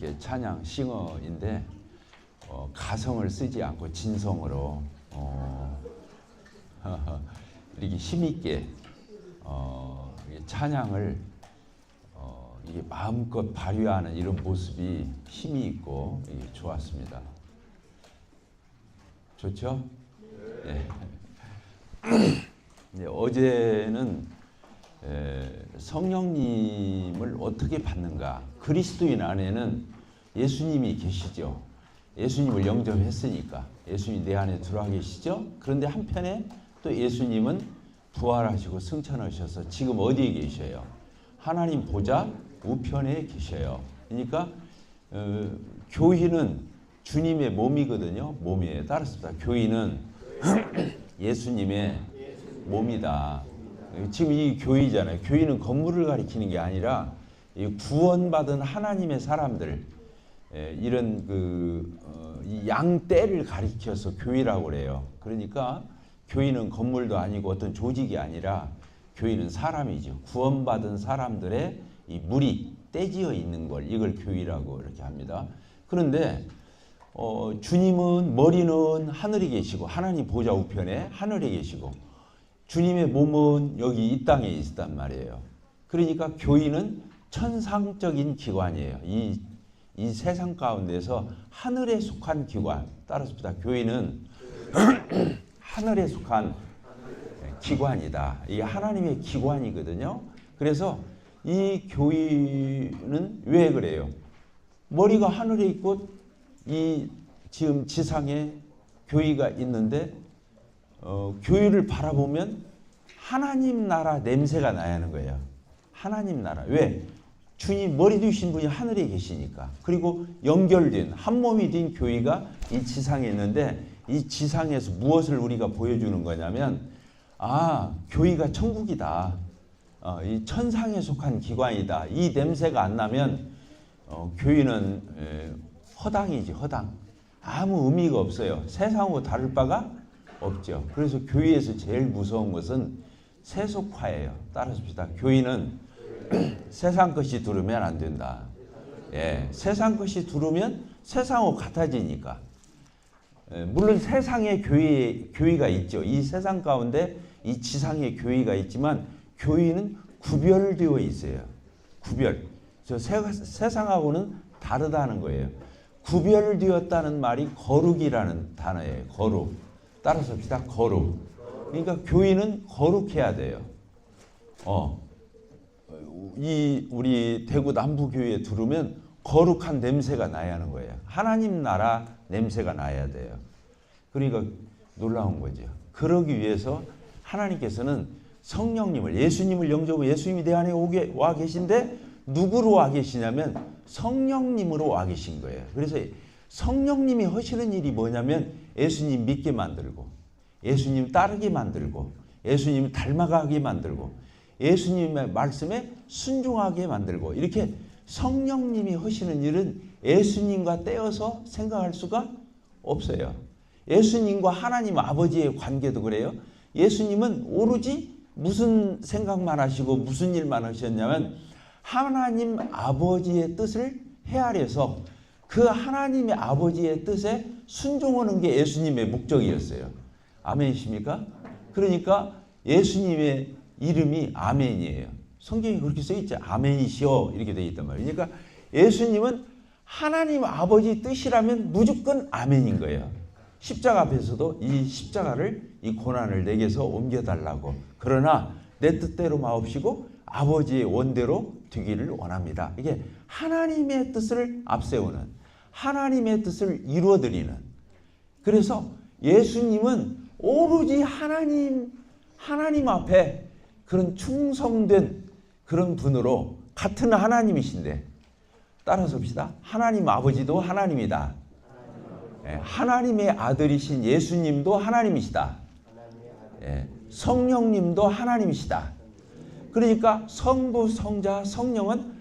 이게 찬양 싱어인데 가성을 쓰지 않고 진성으로 이렇게 힘있게 찬양을 이게 마음껏 발휘하는 이런 모습이 힘이 있고 좋았습니다. 좋죠? 네. 네, 어제는 성령님을 어떻게 받는가? 그리스도인 안에는 예수님이 계시죠. 예수님을 영접했으니까 예수님이 내 안에 들어와 계시죠. 그런데 한편에 또 예수님은 부활하시고 승천하셔서 지금 어디에 계셔요? 하나님 보좌 우편에 계셔요. 그러니까 교회는 주님의 몸이거든요. 몸이에요. 따라서 교회는 예수님의 몸이다. 지금 이 교회잖아요. 교회는 건물을 가리키는 게 아니라 구원받은 하나님의 사람들, 이런 이 양떼를 가리켜서 교회라고 그래요. 그러니까 교회는 건물도 아니고 어떤 조직이 아니라 교회는 사람이죠. 구원받은 사람들의 이 물이 떼지어 있는 걸 이걸 교회라고 이렇게 합니다. 그런데 주님은 머리는 하늘에 계시고 하나님 보좌 우편에 하늘에 계시고 주님의 몸은 여기 이 땅에 있단 말이에요. 그러니까 교회는 천상적인 기관이에요. 이 세상 가운데서 하늘에 속한 기관. 따라서 교회는 하늘에 속한 기관이다. 이게 하나님의 기관이거든요. 그래서 이 교회는 왜 그래요? 머리가 하늘에 있고 이 지금 지상에 교회가 있는데 교회를 바라보면 하나님 나라 냄새가 나야 하는 거예요. 하나님 나라. 왜? 주님 머리 되신 분이 하늘에 계시니까. 그리고 연결된 한 몸이 된 교회가 이 지상에 있는데 이 지상에서 무엇을 우리가 보여주는 거냐면 교회가 천국이다. 이 천상에 속한 기관이다. 이 냄새가 안 나면 교회는 허당이지 허당. 아무 의미가 없어요. 세상하고 다를 바가 없죠. 그래서 교회에서 제일 무서운 것은 세속화예요. 따라서 교회는 세상 것이 들으면 안 된다. 세상 것이 들으면 세상하고 같아지니까. 물론 세상에 교회가 있죠. 이 세상 가운데 이 지상에 교회가 있지만 교회는 구별되어 있어요. 구별. 저 세상하고는 다르다는 거예요. 구별되었다는 말이 거룩이라는 단어예요. 거룩. 따라서 거룩. 그러니까 교회는 거룩해야 돼요. 우리 대구 남부교회에 들으면 거룩한 냄새가 나야 하는 거예요. 하나님 나라 냄새가 나야 돼요. 그러니까 놀라운 거죠. 그러기 위해서 하나님께서는 성령님을, 예수님을 영접하고 예수님이 내 안에 와 계신데 누구로 와 계시냐면 성령님으로 와 계신 거예요. 그래서 성령님이 하시는 일이 뭐냐면 예수님 믿게 만들고 예수님 따르게 만들고 예수님 닮아가게 만들고 예수님의 말씀에 순종하게 만들고 이렇게 성령님이 하시는 일은 예수님과 떼어서 생각할 수가 없어요. 예수님과 하나님 아버지의 관계도 그래요. 예수님은 오로지 무슨 생각만 하시고 무슨 일만 하셨냐면 하나님 아버지의 뜻을 헤아려서 그 하나님의 아버지의 뜻에 순종하는 게 예수님의 목적이었어요. 아멘이십니까? 그러니까 예수님의 이름이 아멘이에요. 성경이 그렇게 써있죠. 아멘이시오 이렇게 되어 있단 말이에요. 그러니까 예수님은 하나님 아버지 뜻이라면 무조건 아멘인 거예요. 십자가 앞에서도 이 십자가를 이 고난을 내게서 옮겨달라고. 그러나 내 뜻대로 마옵시고 아버지의 원대로 되기를 원합니다. 이게 하나님의 뜻을 앞세우는 하나님의 뜻을 이루어드리는. 그래서 예수님은 오로지 하나님 앞에 그런 충성된 그런 분으로 같은 하나님이신데 따라서 봅시다. 하나님 아버지도 하나님이다. 하나님의 아들이신 예수님도 하나님이시다. 성령님도 하나님이시다. 그러니까 성부, 성자, 성령은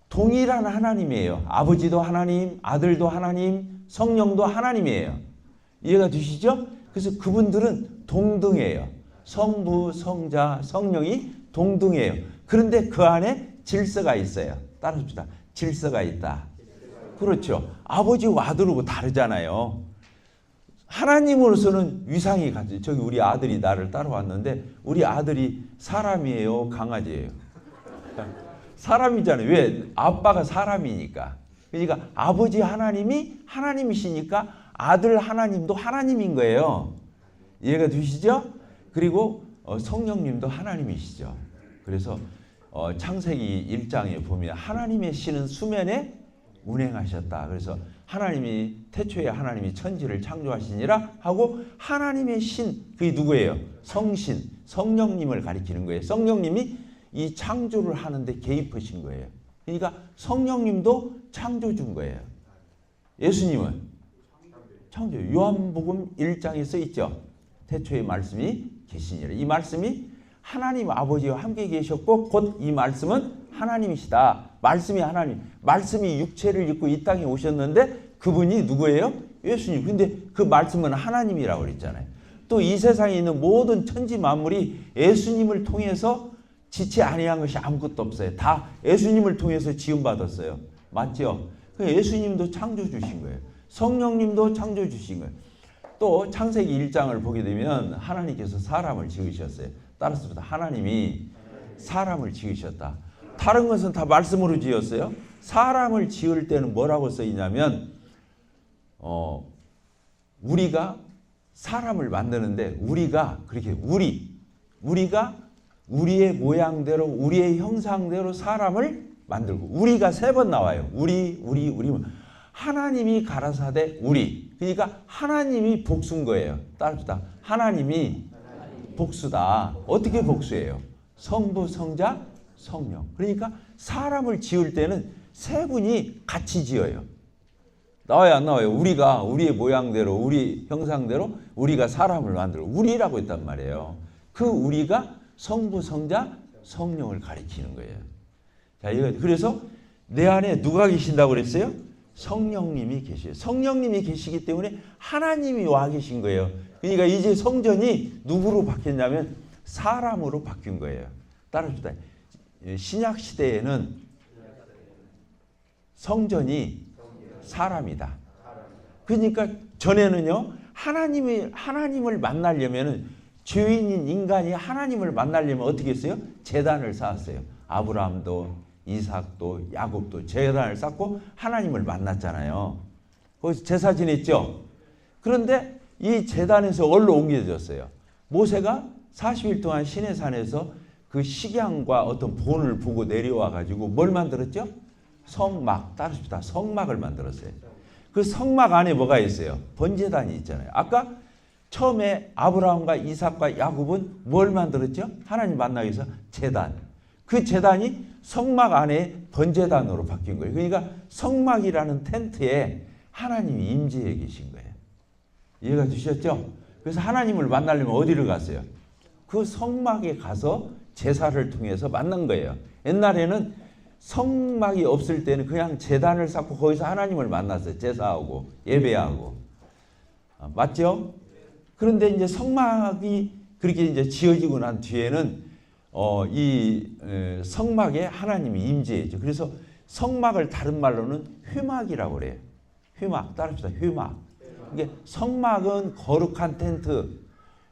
동일한 하나님이에요. 아버지도 하나님, 아들도 하나님, 성령도 하나님이에요. 이해가 되시죠? 그래서 그분들은 동등해요. 성부, 성자, 성령이 동등해요. 그런데 그 안에 질서가 있어요. 따라합시다. 질서가 있다. 그렇죠. 아버지와 아들하고 다르잖아요. 하나님으로서는 위상이 같죠. 저기 우리 아들이 나를 따라왔는데 우리 아들이 사람이에요, 강아지예요? 사람이잖아요. 왜? 아빠가 사람이니까. 그러니까 아버지 하나님이 하나님이시니까 아들 하나님도 하나님인 거예요. 이해가 되시죠? 그리고 성령님도 하나님이시죠. 그래서 창세기 1장에 보면 하나님의 신은 수면에 운행하셨다. 그래서 하나님이 태초에 하나님이 천지를 창조하시니라 하고 하나님의 신, 그게 누구예요? 성신, 성령님을 가리키는 거예요. 성령님이 이 창조를 하는데 개입하신 거예요. 그러니까 성령님도 창조주인 거예요. 예수님은 창조. 요한복음 1장에 써 있죠. 태초에 말씀이 계시니라. 이 말씀이 하나님 아버지와 함께 계셨고 곧 이 말씀은 하나님이시다. 말씀이 하나님. 말씀이 육체를 입고 이 땅에 오셨는데 그분이 누구예요? 예수님. 근데 그 말씀은 하나님이라고 그랬잖아요. 또 이 세상에 있는 모든 천지 만물이 예수님을 통해서 지체 아니한 것이 아무것도 없어요. 다 예수님을 통해서 지음받았어요. 맞죠? 예수님도 창조주신 거예요. 성령님도 창조주신 거예요. 또 창세기 1장을 보게 되면 하나님께서 사람을 지으셨어요. 따라서 하나님이 사람을 지으셨다. 다른 것은 다 말씀으로 지었어요. 사람을 지을 때는 뭐라고 써있냐면 우리가 사람을 만드는데 우리가 그렇게 우리가 우리의 모양대로 우리의 형상대로 사람을 만들고 우리가 3번 나와요. 우리 하나님이 가라사대 우리. 그러니까 하나님이 복수인 거예요. 따라서 하나님이 복수다. 어떻게 복수해요? 성부, 성자, 성령. 그러니까 사람을 지을 때는 3분이 같이 지어요. 나와요, 안 나와요? 우리가 우리의 모양대로 우리 형상대로 우리가 사람을 만들고 우리라고 했단 말이에요. 그 우리가 성부, 성자, 성령을 가리키는 거예요. 자, 그래서 내 안에 누가 계신다고 그랬어요? 성령님이 계셔요. 성령님이 계시기 때문에 하나님이 와 계신 거예요. 그러니까 이제 성전이 누구로 바뀌었냐면 사람으로 바뀐 거예요. 따라합시다. 신약 시대에는 성전이 사람이다. 그러니까 전에는요, 하나님을 만나려면은 죄인인 인간이 하나님을 만나려면 어떻게 했어요? 제단을 쌓았어요. 아브라함도 이삭도 야곱도 제단을 쌓고 하나님을 만났잖아요. 거기서 제사 지냈죠. 그런데 이 제단에서 어디로 옮겨졌어요? 모세가 40일 동안 시내산에서 그 식양과 어떤 본을 보고 내려와 가지고 뭘 만들었죠? 성막. 따르십시다. 성막을 만들었어요. 그 성막 안에 뭐가 있어요? 번제단이 있잖아요. 아까 처음에 아브라함과 이삭과 야곱은 뭘 만들었죠? 하나님 만나기 위해서 제단. 그 제단이 성막 안에 번제단으로 바뀐 거예요. 그러니까 성막이라는 텐트에 하나님이 임재해 계신 거예요. 이해가 되셨죠? 그래서 하나님을 만나려면 어디를 갔어요? 그 성막에 가서 제사를 통해서 만난 거예요. 옛날에는 성막이 없을 때는 그냥 제단을 쌓고 거기서 하나님을 만났어요. 제사하고 예배하고. 맞죠? 그런데 이제 성막이 그렇게 이제 지어지고 난 뒤에는 이 성막에 하나님이 임재했죠. 그래서 성막을 다른 말로는 회막이라고 그래요. 회막. 따릅시다. 회막. 이게 성막은 거룩한 텐트,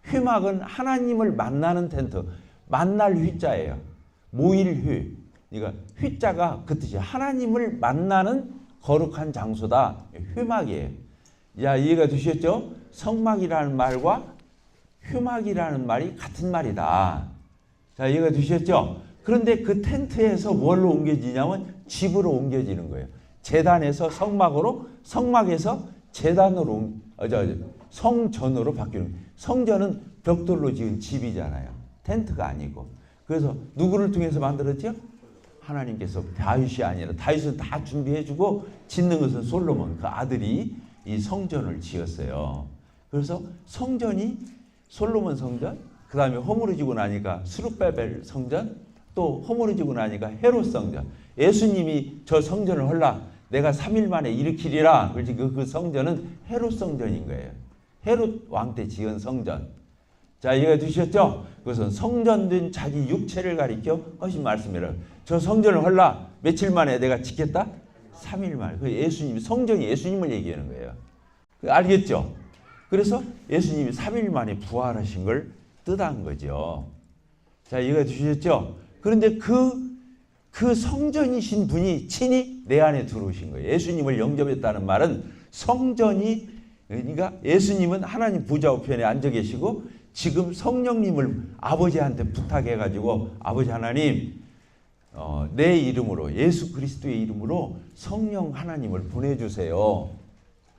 회막은 하나님을 만나는 텐트. 만날 휘자예요. 모일 휘. 그러니까 휘자가 그 뜻이에요. 하나님을 만나는 거룩한 장소다. 회막이에요. 야, 이해가 되셨죠? 성막이라는 말과 회막이라는 말이 같은 말이다. 자, 이해가 되셨죠? 그런데 그 텐트에서 뭘로 옮겨지냐면 집으로 옮겨지는 거예요. 제단에서 성막으로, 성막에서 제단으로, 성전으로 바뀌는 거예요. 성전은 벽돌로 지은 집이잖아요. 텐트가 아니고. 그래서 누구를 통해서 만들었죠? 하나님께서. 다윗이 아니라, 다윗은 다 준비해주고 짓는 것은 솔로몬 그 아들이 이 성전을 지었어요. 그래서 성전이 솔로몬 성전, 그 다음에 허물어지고 나니까 스룹바벨 성전, 또 허물어지고 나니까 헤롯 성전. 예수님이 저 성전을 헐라 내가 3일 만에 일으키리라. 그렇지. 그 성전은 헤롯 성전인 거예요. 헤롯 왕 때 지은 성전. 자, 이해가 되셨죠? 그것은 성전된 자기 육체를 가리켜 하신 말씀이라. 저 성전을 헐라 며칠 만에 내가 짓겠다? 3일 만에. 그 예수님, 성전이 예수님을 얘기하는 거예요. 알겠죠? 그래서 예수님이 3일 만에 부활하신 걸 뜻한 거죠. 자, 이해가 되셨죠? 그런데 그 성전이신 분이 친히 내 안에 들어오신 거예요. 예수님을 영접했다는 말은 성전이, 그러니까 예수님은 하나님 보좌 우편에 앉아 계시고 지금 성령님을 아버지한테 부탁해가지고 아버지 하나님, 내 이름으로, 예수 그리스도의 이름으로 성령 하나님을 보내주세요.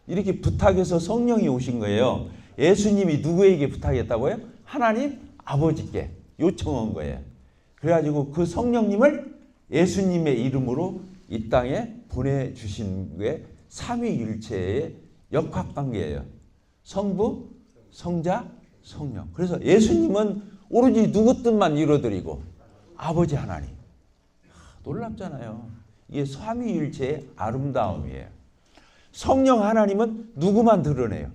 이렇게 부탁해서 성령이 오신 거예요. 예수님이 누구에게 부탁했다고요? 하나님 아버지께 요청한 거예요. 그래가지고 그 성령님을 예수님의 이름으로 이 땅에 보내주신 게 삼위일체의 역학관계예요. 성부, 성자, 성령. 그래서 예수님은 오로지 누구 뜻만 이루어드리고 아버지 하나님. 놀랍잖아요. 이게 삼위일체의 아름다움이에요. 성령 하나님은 누구만 드러내요?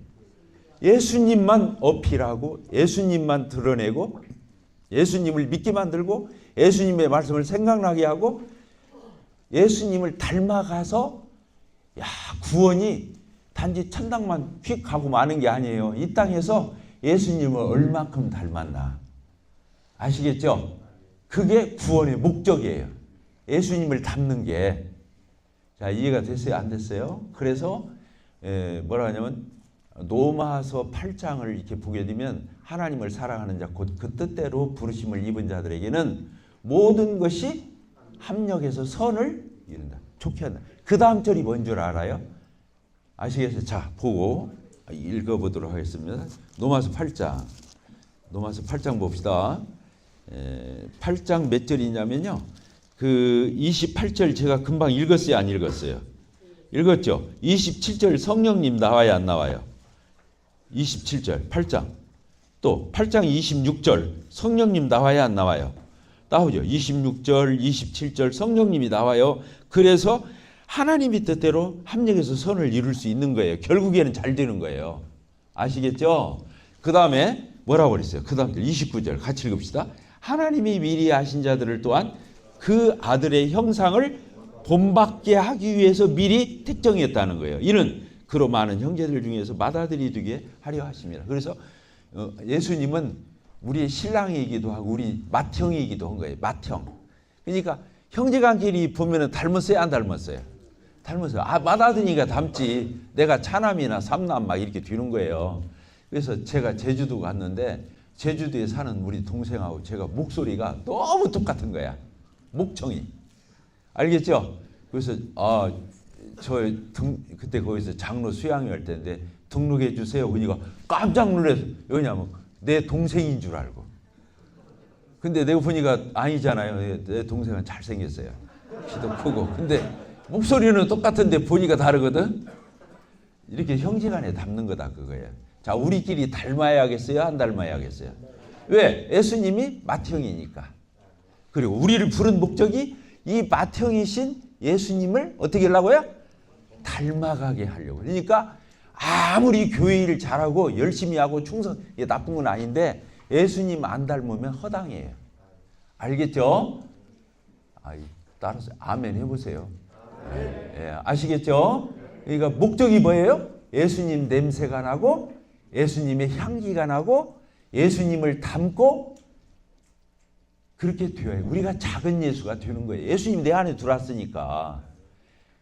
예수님만 어필하고 예수님만 드러내고 예수님을 믿게 만들고 예수님의 말씀을 생각나게 하고 예수님을 닮아가서 구원이 단지 천당만 휙 가고 마는 게 아니에요. 이 땅에서 예수님을 얼만큼 닮았나 아시겠죠? 그게 구원의 목적이에요. 예수님을 닮는 게. 자, 이해가 됐어요? 안 됐어요? 그래서 뭐라 하냐면 로마서 8장을 이렇게 보게 되면 하나님을 사랑하는 자 곧 그 뜻대로 부르심을 입은 자들에게는 모든 것이 합력해서 선을 이룬다. 좋게 한다. 그 다음 절이 뭔 줄 알아요? 아시겠어요? 자, 보고 읽어보도록 하겠습니다. 로마서 8장. 로마서 8장 봅시다. 8장 몇 절이냐면요. 그 28절 제가 금방 읽었어요? 안 읽었어요? 읽었죠? 27절 성령님 나와요? 안 나와요? 27절 8장. 또 8장 26절 성령님 나와요? 안 나와요? 나오죠. 26절 27절 성령님이 나와요. 그래서 하나님의 뜻대로 합력해서 선을 이룰 수 있는 거예요. 결국에는 잘 되는 거예요. 아시겠죠? 그 다음에 뭐라고 그랬어요? 그 다음 절 29절 같이 읽읍시다. 하나님이 미리 아신 자들을 또한 그 아들의 형상을 본받게 하기 위해서 미리 택정했다는 거예요. 이는 그로 많은 형제들 중에서 맏아들이 되게 하려 하십니다. 그래서 예수님은 우리의 신랑이기도 하고 우리 맏형이기도 한 거예요. 맏형. 그러니까 형제간끼리 보면은 닮았어요? 안 닮았어요? 닮았어요. 맏아들이니까 닮지. 내가 차남이나 삼남 막 이렇게 뒤는 거예요. 그래서 제가 제주도 갔는데 제주도에 사는 우리 동생하고 제가 목소리가 너무 똑같은 거야. 목청이. 알겠죠? 그래서 그때 거기서 장로 수양회 할 때인데 등록해 주세요. 그러니까 깜짝 놀라서. 왜냐면 내 동생인 줄 알고. 근데 내가 보니까 아니잖아요. 내 동생은 잘생겼어요. 키도 크고. 근데 목소리는 똑같은데 보니까 다르거든. 이렇게 형제간에 닮는 거다 그거예요. 자, 우리끼리 닮아야겠어요? 안 닮아야겠어요? 왜? 예수님이 맏형이니까. 그리고 우리를 부른 목적이 이 맏형이신 예수님을 어떻게 하려고요? 닮아가게 하려고. 그러니까 아무리 교회 일 잘하고 열심히 하고 충성, 이게 나쁜 건 아닌데 예수님 안 닮으면 허당이에요. 알겠죠? 따라서 아멘 해보세요. 아시겠죠? 그러니까 목적이 뭐예요? 예수님 냄새가 나고 예수님의 향기가 나고 예수님을 닮고 그렇게 되어요. 우리가 작은 예수가 되는 거예요. 예수님 내 안에 들어왔으니까.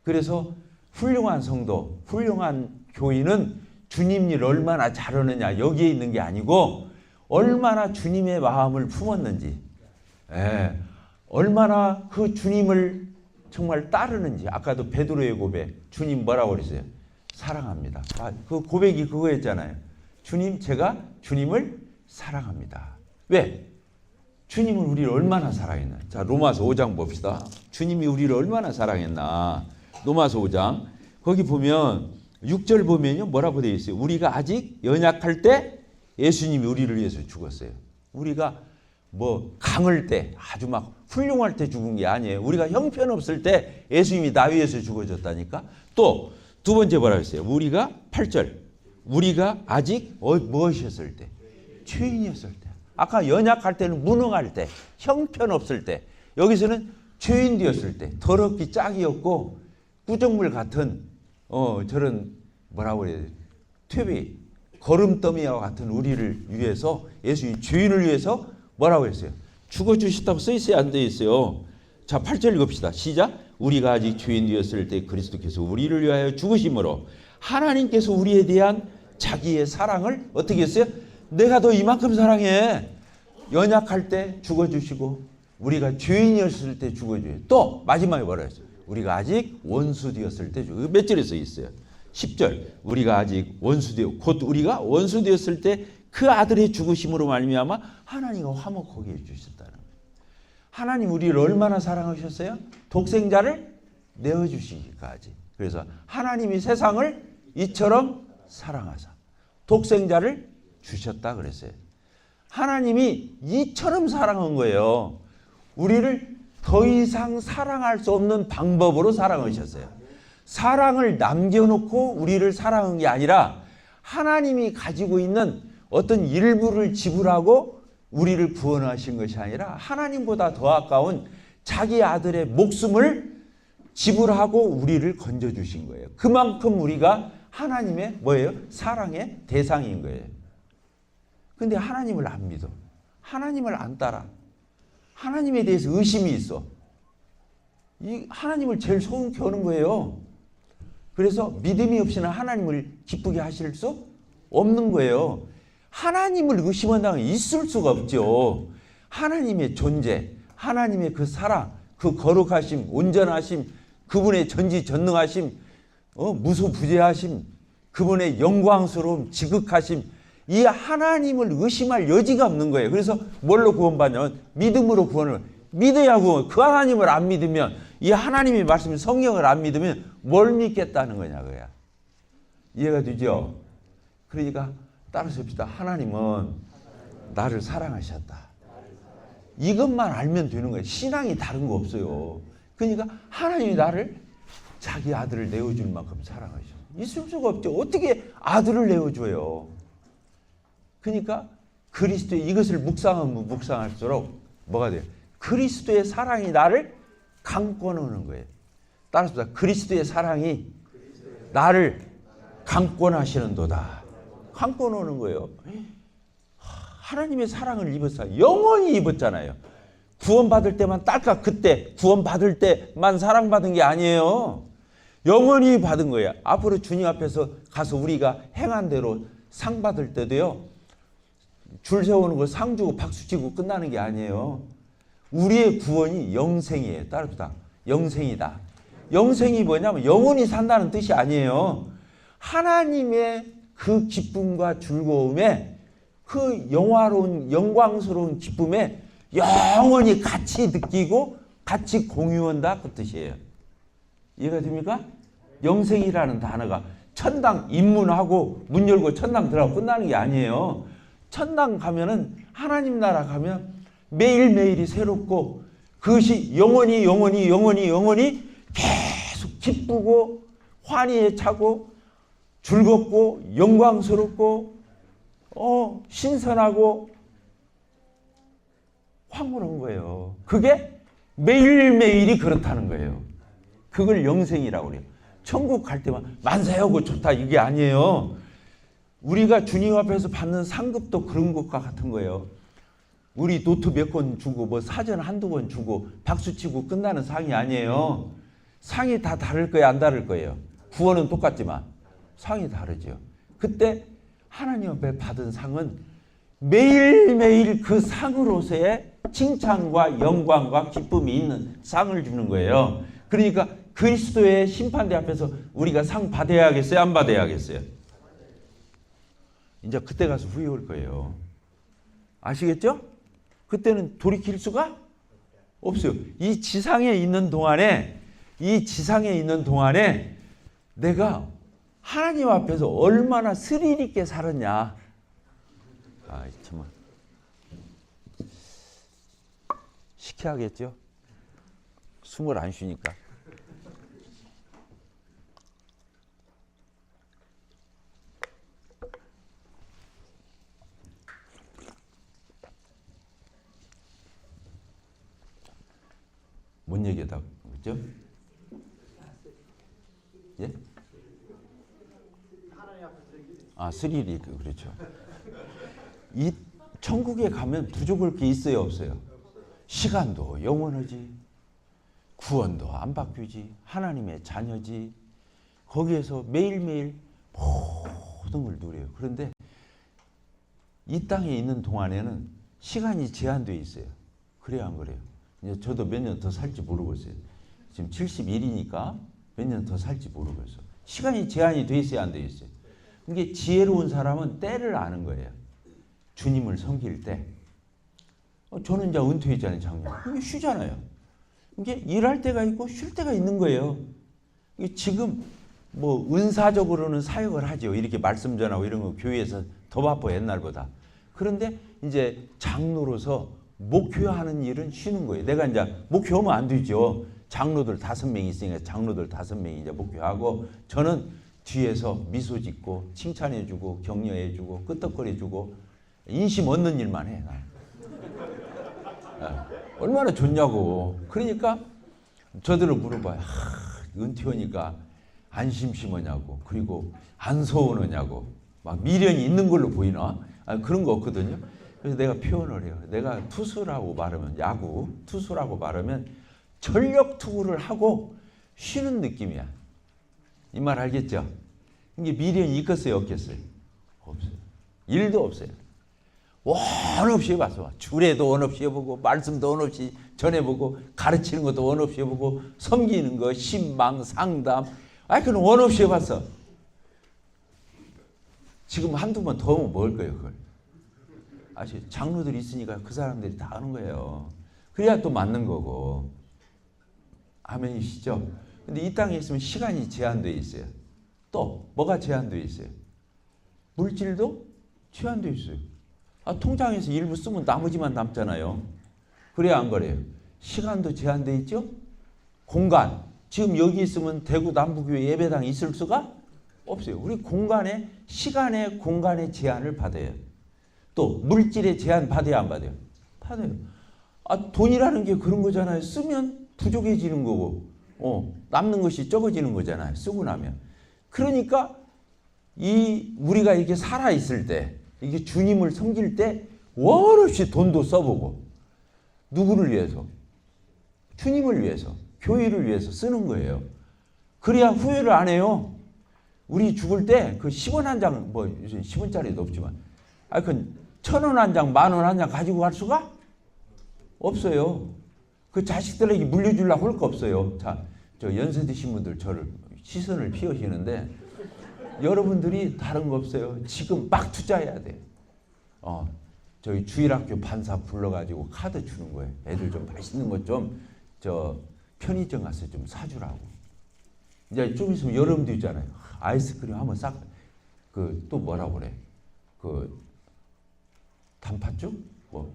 그래서 훌륭한 성도, 훌륭한 교인은 주님 일 얼마나 잘하느냐 여기에 있는 게 아니고 얼마나 주님의 마음을 품었는지, 얼마나 그 주님을 정말 따르는지. 아까도 베드로의 고백, 주님 뭐라고 그랬어요? 사랑합니다. 그 고백이 그거였잖아요. 주님, 제가 주님을 사랑합니다. 왜? 주님은 우리를 얼마나 사랑했나. 자, 로마서 5장 봅시다. 주님이 우리를 얼마나 사랑했나. 로마서 5장 거기 보면 6절 보면요 뭐라고 되어 있어요? 우리가 아직 연약할 때 예수님이 우리를 위해서 죽었어요. 우리가 뭐 강할 때 아주 막 훌륭할 때 죽은 게 아니에요. 우리가 형편없을 때 예수님이 나 위해서 죽어졌다니까. 또 두 번째 뭐라고 했어요? 우리가 8절 우리가 아직 무엇이었을 때? 죄인이었을 때. 아까 연약할 때는 무능할 때, 형편없을 때. 여기서는 죄인 되었을 때, 더럽기 짝이었고 꾸정물 같은 저런 뭐라고 그래야 돼? 퇴비, 거름더미와 같은 우리를 위해서 예수님 죄인을 위해서 뭐라고 했어요? 죽어주셨다고 써 있어요? 안 돼 있어요? 자, 8절 읽읍시다. 시작. 우리가 아직 죄인이었을 때 그리스도께서 우리를 위하여 죽으심으로 하나님께서 우리에 대한 자기의 사랑을 어떻게 했어요? 내가 너 이만큼 사랑해. 연약할 때 죽어주시고 우리가 죄인이었을 때 죽어줘요. 또 마지막에 뭐라 했어요? 우리가 아직 원수되었을 때 몇 절에 써 있어요? 10절. 우리가 아직 곧 우리가 원수되었을 때 그 아들의 죽으심으로 말미암아 하나님과 화목하게 해주셨다는 거예요. 하나님 우리를 얼마나 사랑하셨어요? 독생자를 내어주시기까지. 그래서 하나님이 세상을 이처럼 사랑하사 독생자를 주셨다 그랬어요. 하나님이 이처럼 사랑한 거예요. 우리를 더 이상 사랑할 수 없는 방법으로 사랑하셨어요. 사랑을 남겨놓고 우리를 사랑한 게 아니라 하나님이 가지고 있는 어떤 일부를 지불하고 우리를 구원하신 것이 아니라 하나님보다 더 아까운 자기 아들의 목숨을 지불하고 우리를 건져주신 거예요. 그만큼 우리가 하나님의 뭐예요? 사랑의 대상인 거예요. 근데 하나님을 안 믿어. 하나님을 안 따라. 하나님에 대해서 의심이 있어. 이 하나님을 제일 소원케 하는 거예요. 그래서 믿음이 없이는 하나님을 기쁘게 하실 수 없는 거예요. 하나님을 의심한다면 있을 수가 없죠. 하나님의 존재, 하나님의 그 사랑, 그 거룩하심, 온전하심, 그분의 전지전능하심, 무소부재하심, 그분의 영광스러움, 지극하심, 이 하나님을 의심할 여지가 없는 거예요. 그래서 뭘로 구원받냐면 믿음으로 구원을 믿어야 구원. 그 하나님을 안 믿으면 이 하나님의 말씀 성령을 안 믿으면 뭘 믿겠다는 거냐고요. 이해가 되죠? 그러니까 따라서 봅시다. 하나님은 나를 사랑하셨다. 이것만 알면 되는 거예요. 신앙이 다른 거 없어요. 그러니까 하나님이 나를 자기 아들을 내어줄 만큼 사랑하셔. 있을 수가 없죠. 어떻게 아들을 내어줘요. 그러니까 그리스도의 이것을 묵상하면 묵상할수록 뭐가 돼요? 그리스도의 사랑이 나를 감고 노는 거예요. 따라서 그리스도의 사랑이 나를 감고 하시는도다. 감고 노는 거예요. 하나님의 사랑을 입었어요. 영원히 입었잖아요. 구원받을 때만 딸까 그때 구원받을 때만 사랑받은 게 아니에요. 영원히 받은 거예요. 앞으로 주님 앞에서 가서 우리가 행한 대로 상 받을 때도요. 줄 세우는 거 상 주고 박수 치고 끝나는 게 아니에요. 우리의 구원이 영생이에요. 따라합시다. 영생이다. 영생이 뭐냐면 영원히 산다는 뜻이 아니에요. 하나님의 그 기쁨과 즐거움에 그 영화로운 영광스러운 기쁨에 영원히 같이 느끼고 같이 공유한다 그 뜻이에요. 이해가 됩니까? 영생이라는 단어가 천당 입문하고 문 열고 천당 들어가고 끝나는 게 아니에요. 천당 가면은 하나님 나라 가면 매일매일이 새롭고 그것이 영원히 계속 기쁘고 환희에 차고 즐겁고 영광스럽고 신선하고 황홀한 거예요. 그게 매일매일이 그렇다는 거예요. 그걸 영생이라고 그래요. 천국 갈 때만 만사하고 좋다 이게 아니에요. 우리가 주님 앞에서 받는 상급도 그런 것과 같은 거예요. 우리 노트 몇 권 주고 뭐 사전 한두 권 주고 박수치고 끝나는 상이 아니에요. 상이 다 다를 거예요, 안 다를 거예요. 구원은 똑같지만 상이 다르죠. 그때 하나님 앞에 받은 상은 매일매일 그 상으로서의 칭찬과 영광과 기쁨이 있는 상을 주는 거예요. 그러니까 그리스도의 심판대 앞에서 우리가 상 받아야겠어요? 안 받아야겠어요? 이제 그때 가서 후회할 거예요. 아시겠죠? 그때는 돌이킬 수가 없어요. 이 지상에 있는 동안에 내가 하나님 앞에서 얼마나 스릴 있게 살았냐. 아, 정말 시켜야겠죠? 숨을 안 쉬니까. 뭔 얘기하다 그랬죠? 아, 스릴이 그렇죠. 이 천국에 가면 부족할 게 있어요, 없어요? 시간도 영원하지, 구원도 안 바뀌지, 하나님의 자녀지. 거기에서 매일매일 모든 걸 누려요. 그런데 이 땅에 있는 동안에는 시간이 제한되어 있어요. 그래야 안 그래요? 이제 저도 몇 년 더 살지 모르겠어요. 지금 71이니까 몇 년 더 살지 모르겠어요. 시간이 제한이 돼 있어야 안 돼 있어요. 이게 지혜로운 사람은 때를 아는 거예요. 주님을 섬길 때. 저는 이제 은퇴했잖아요, 작년. 이게 쉬잖아요. 이게 일할 때가 있고 쉴 때가 있는 거예요. 이게 지금 뭐 은사적으로는 사역을 하죠. 이렇게 말씀 전하고 이런 거 교회에서 더 바빠 옛날보다. 그런데 이제 장로로서 목회하는 일은 쉬는 거예요. 내가 이제 목회하면 안 되죠. 장로들 5명 있으니까 장로들 5명이 이제 목회하고 저는 뒤에서 미소 짓고 칭찬해주고 격려해주고 끄떡거려주고 인심 얻는 일만 해. 얼마나 좋냐고. 그러니까 저들을 물어봐요. 은퇴하니까 안 심심하냐고, 그리고 안 서운하냐고, 막 미련이 있는 걸로 보이나? 그런 거 없거든요. 그래서 내가 표현을 해요. 내가 투수라고 말하면, 야구 투수라고 말하면 전력 투구를 하고 쉬는 느낌이야. 이 말 알겠죠? 이게 미련이 있겠어요, 없겠어요? 없어요. 일도 없어요. 원 없이 해봤어. 주례도 원 없이 해보고, 말씀도 원 없이 전해보고, 가르치는 것도 원 없이 해보고, 섬기는 거, 신방, 상담, 그건 원 없이 해봤어. 지금 한두 번 더 하면 먹을 거예요, 그걸. 장로들이 있으니까 그 사람들이 다 하는 거예요. 그래야 또 맞는 거고. 아멘이시죠? 근데 이 땅에 있으면 시간이 제한되어 있어요. 또 뭐가 제한되어 있어요? 물질도 제한되어 있어요. 통장에서 일부 쓰면 나머지만 남잖아요. 그래야 안 그래요? 시간도 제한되어 있죠? 공간. 지금 여기 있으면 대구 남부교회 예배당이 있을 수가 없어요. 우리 공간에, 시간의 공간의 제한을 받아요. 또 물질의 제한 받아야 안 받아요? 받아요. 돈이라는 게 그런 거잖아요. 쓰면 부족해지는 거고, 남는 것이 적어지는 거잖아요. 쓰고 나면. 그러니까 우리가 이렇게 살아 있을 때, 이게 주님을 섬길 때 원 없이 돈도 써보고, 누구를 위해서? 주님을 위해서, 교회를 위해서 쓰는 거예요. 그래야 후회를 안 해요. 우리 죽을 때 그 10원 한 장, 뭐 요즘 10원짜리도 없지만, 그 1,000원 한 장, 10,000원 한 장 가지고 갈 수가 없어요. 그 자식들에게 물려주려고 할 거 없어요. 자, 저 연세 드신 분들 저를 시선을 피우시는데, 여러분들이 다른 거 없어요. 지금 막 투자해야 돼요. 저희 주일학교 반사 불러가지고 카드 주는 거예요. 애들 좀 맛있는 것 좀 편의점 가서 좀 사주라고. 이제 좀 있으면 여름도 있잖아요. 아이스크림 한번 싹, 또 뭐라고 그래? 단팥죽? 뭐?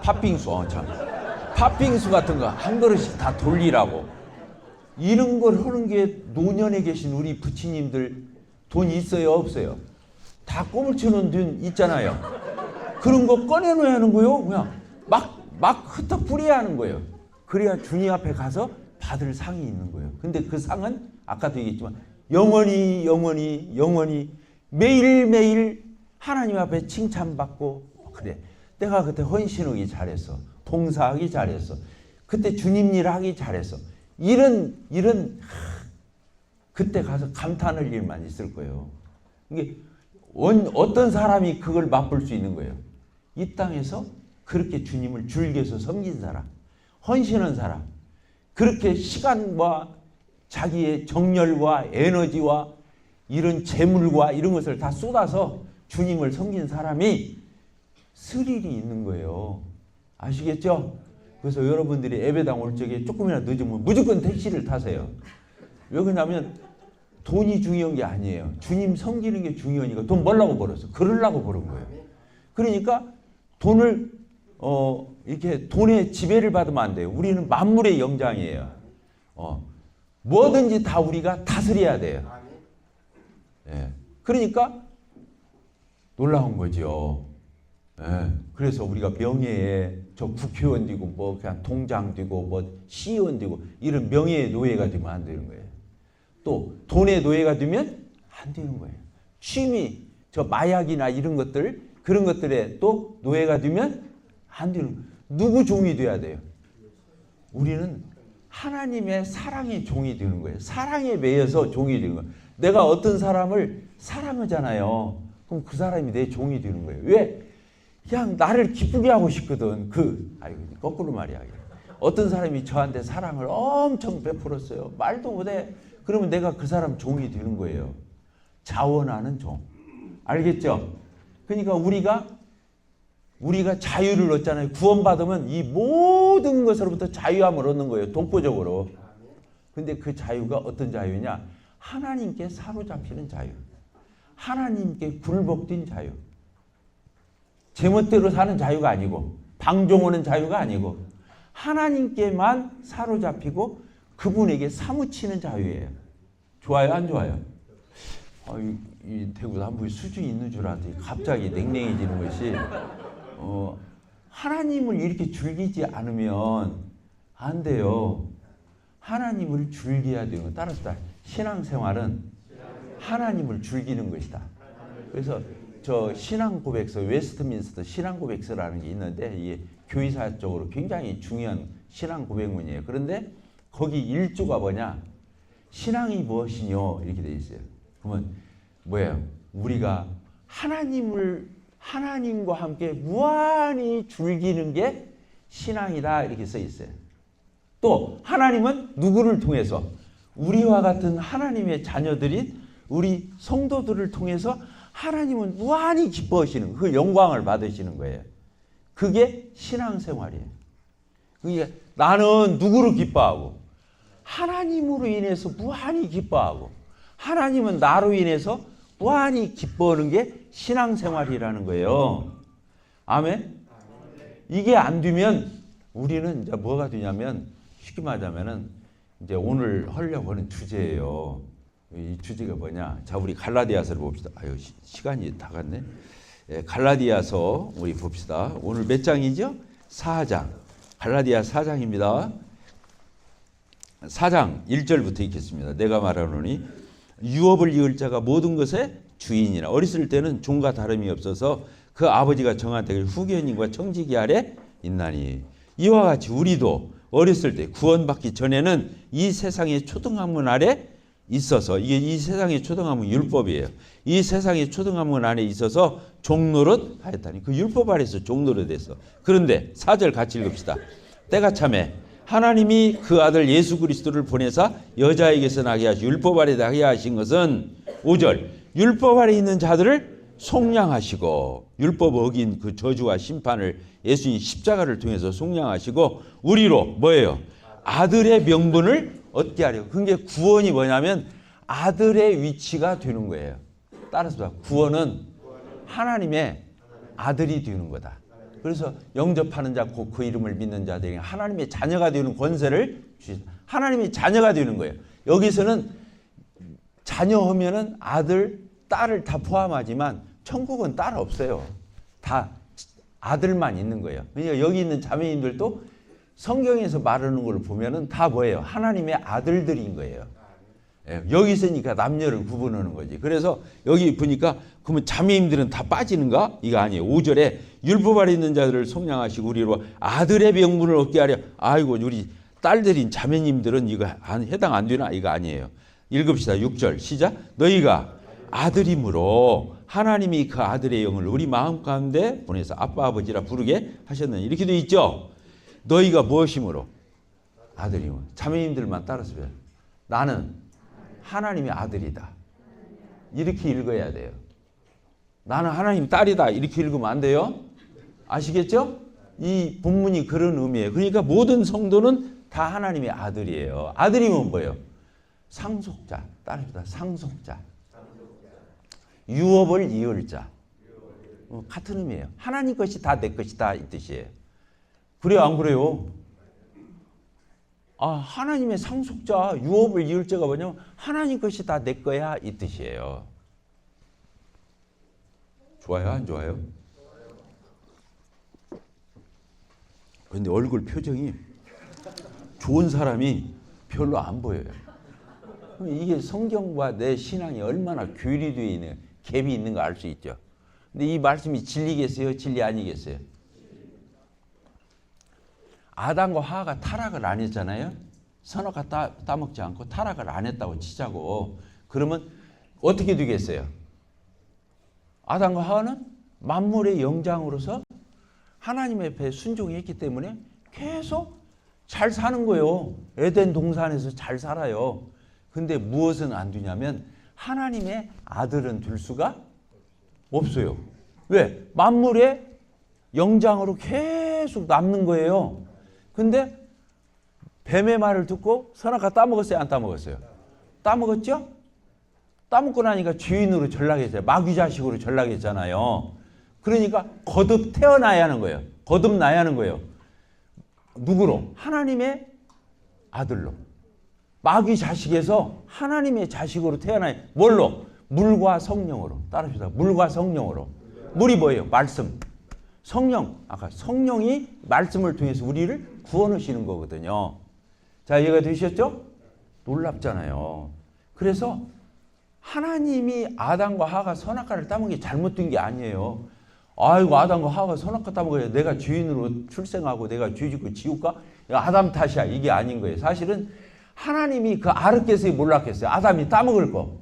팥빙수, 참. 팥빙수 같은 거 한 그릇씩 다 돌리라고. 이런 걸 하는 게 노년에 계신 우리 부치님들 돈 있어요, 없어요? 다 꼬물 치는 돈 있잖아요. 그런 거 꺼내놓아야 하는 거예요. 그냥 막 흩어 뿌려야 하는 거예요. 그래야 주님 앞에 가서 받을 상이 있는 거예요. 근데 그 상은 아까도 얘기했지만 영원히 매일매일 하나님 앞에 칭찬받고, 그래, 내가 그때 헌신하기 잘했어, 봉사하기 잘했어, 그때 주님 일 하기 잘했어, 이런 그때 가서 감탄할 일만 있을 거예요. 이게 어떤 사람이 그걸 맛볼 수 있는 거예요? 이 땅에서 그렇게 주님을 즐겨서 섬긴 사람, 헌신한 사람, 그렇게 시간과 자기의 정열과 에너지와 이런 재물과 이런 것을 다 쏟아서 주님을 섬긴 사람이 스릴이 있는 거예요. 아시겠죠? 그래서 여러분들이 예배당 올 적에 조금이나 늦으면 무조건 택시를 타세요. 왜 그러냐면 돈이 중요한 게 아니에요. 주님 섬기는 게 중요하니까. 돈 벌려고 벌었어. 그러려고 벌은 거예요. 그러니까 돈을 이렇게 돈의 지배를 받으면 안 돼요. 우리는 만물의 영장이에요. 뭐든지 다 우리가 다스려야 돼요. 예. 그러니까 놀라운 거죠. 예. 그래서 우리가 명예에 저 국회의원 되고 뭐 그냥 동장 되고 뭐 시의원 되고 이런 명예의 노예가 되면 안 되는 거예요. 또 돈의 노예가 되면 안 되는 거예요. 취미, 저 마약이나 이런 것들, 그런 것들에 또 노예가 되면 안 되는 거예요. 누구 종이 돼야 돼요? 우리는 하나님의 사랑의 종이 되는 거예요. 사랑에 매여서 종이 되는 거예요. 내가 어떤 사람을 사랑하잖아요. 그럼 그 사람이 내 종이 되는 거예요. 왜? 그냥 나를 기쁘게 하고 싶거든. 거꾸로 말이야. 어떤 사람이 저한테 사랑을 엄청 베풀었어요. 말도 못해. 그러면 내가 그 사람 종이 되는 거예요. 자원하는 종. 알겠죠? 그러니까 우리가 자유를 얻잖아요. 구원받으면 이 모든 것으로부터 자유함을 얻는 거예요. 독보적으로. 근데 그 자유가 어떤 자유냐? 하나님께 사로잡히는 자유. 하나님께 굴복된 자유. 제멋대로 사는 자유가 아니고, 방종하는 자유가 아니고, 하나님께만 사로잡히고 그분에게 사무치는 자유예요. 좋아요, 안 좋아요? 이 대구 남부에 수준이 있는 줄 알았더니 갑자기 냉랭해지는 것이, 하나님을 이렇게 즐기지 않으면 안 돼요. 하나님을 즐겨야 되는 거. 따라서 신앙생활은 하나님을 즐기는 것이다. 그래서 저 신앙고백서, 웨스트민스터 신앙고백서라는 게 있는데, 이게 교회사적으로 굉장히 중요한 신앙고백문이에요. 그런데 거기 1조가 뭐냐? 신앙이 무엇이뇨? 이렇게 돼 있어요. 그러면 뭐예요? 우리가 하나님과 함께 무한히 즐기는 게 신앙이다. 이렇게 써 있어요. 또 하나님은 누구를 통해서? 우리와 같은 하나님의 자녀들인 우리 성도들을 통해서 하나님은 무한히 기뻐하시는, 그 영광을 받으시는 거예요. 그게 신앙생활이에요. 그게 나는 누구를 기뻐하고? 하나님으로 인해서 무한히 기뻐하고, 하나님은 나로 인해서 무한히 기뻐하는 게 신앙생활이라는 거예요. 아멘? 이게 안 되면 우리는 이제 뭐가 되냐면, 쉽게 말하자면은 이제 오늘 하려고 하는 주제예요. 이 주제가 뭐냐? 자, 우리 갈라디아서를 봅시다. 시간이 다 갔네. 갈라디아서 우리 봅시다. 오늘 몇 장이죠? 4장. 갈라디아 4장입니다. 4장 1절부터 읽겠습니다. 내가 말하노니 유업을 이을 자가 모든 것의 주인이라. 어렸을 때는 종과 다름이 없어서 그 아버지가 정한 대로 후견인과 청지기 아래 있나니, 이와 같이 우리도 어렸을 때 구원받기 전에는 이 세상의 초등학문 아래 있어서, 이게 이 세상의 초등학문 율법이에요. 이 세상의 초등학문 안에 있어서 종노릇 하였다니, 그 율법 아래서 종노릇 했어. 그런데 4절 같이 읽읍시다. 때가 참에 하나님이 그 아들 예수 그리스도를 보내사 여자에게서 나게 하시 율법 아래 나게 하신 것은 5절 율법 아래 있는 자들을 속량하시고, 율법 어긴 그 저주와 심판을 예수님 십자가를 통해서 속량하시고 우리로 뭐예요? 아들의 명분을 얻게 하려고. 그게 구원이 뭐냐면 아들의 위치가 되는 거예요. 따라서 구원은 하나님의 아들이 되는 거다. 그래서 영접하는 자 곧 그 이름을 믿는 자들이 하나님의 자녀가 되는 권세를 주신, 하나님의 자녀가 되는 거예요. 여기서는 자녀하면은 아들, 딸을 다 포함하지만 천국은 딸 없어요. 다 아들만 있는 거예요. 그러니까 여기 있는 자매님들도 성경에서 말하는 걸 보면은 다 뭐예요? 하나님의 아들들인 거예요. 여기 있으니까 남녀를 구분하는 거지. 그래서 여기 보니까 그러면 자매님들은 다 빠지는가? 이거 아니에요. 5절에 율법 아래 있는 자들을 속량하시고 우리로 아들의 명분을 얻게 하려. 아이고, 우리 딸들인 자매님들은 이거 해당 안 되나? 이거 아니에요. 읽읍시다. 6절 시작. 너희가 아들이므로 하나님이 그 아들의 영을 우리 마음 가운데 보내서 아빠 아버지라 부르게 하셨느니, 이렇게 돼 있죠. 너희가 무엇이므로? 아들이므로. 자매님들만 따라서 배워요. 나는 하나님의 아들이다. 이렇게 읽어야 돼요. 나는 하나님 딸이다. 이렇게 읽으면 안 돼요. 아시겠죠? 이 본문이 그런 의미예요. 그러니까 모든 성도는 다 하나님의 아들이에요. 아들이면 뭐예요? 상속자. 따라합니다. 상속자. 유업을 이을 자. 같은 의미예요. 하나님 것이 다 내 것이다 이 뜻이에요. 그래요, 안 그래요? 하나님의 상속자, 유업을 이을 자가 뭐냐면 하나님 것이 다 내 거야 이 뜻이에요. 좋아요, 안 좋아요? 그런데 얼굴 표정이 좋은 사람이 별로 안 보여요. 이게 성경과 내 신앙이 얼마나 괴리되어 있는, 갭이 있는 거 알 수 있죠. 근데 이 말씀이 진리겠어요? 진리 아니겠어요? 아담과 하와가 타락을 안 했잖아요. 선악과 따먹지 않고 타락을 안 했다고 치자고. 그러면 어떻게 되겠어요? 아담과 하와는 만물의 영장으로서 하나님의 배 순종했기 때문에 계속 잘 사는 거예요. 에덴 동산에서 잘 살아요. 근데 무엇은 안 되냐면 하나님의 아들은 둘 수가 없어요. 왜? 만물의 영장으로 계속 남는 거예요. 근데 뱀의 말을 듣고 선악과 따먹었어요? 안 따먹었어요? 따먹었죠? 따먹고 나니까 주인으로 전락했어요. 마귀 자식으로 전락했잖아요. 그러니까 거듭 태어나야 하는 거예요. 거듭나야 하는 거예요. 누구로? 하나님의 아들로. 마귀 자식에서 하나님의 자식으로 태어나요. 뭘로? 물과 성령으로. 따라합시다. 물과 성령으로. 물이 뭐예요? 말씀. 성령. 아까 성령이 말씀을 통해서 우리를 구원하시는 거거든요. 자, 이해가 되셨죠? 놀랍잖아요. 그래서 하나님이 아담과 하와가 선악과를 따먹은 게 잘못된 게 아니에요. 아이고, 아담과 하와가 선악과 따먹어야 내가 주인으로 출생하고 내가 죄 짓고 지옥 가? 아담 탓이야. 이게 아닌 거예요. 사실은 하나님이 그 아르케스에 몰랐겠어요. 아담이 따먹을 거.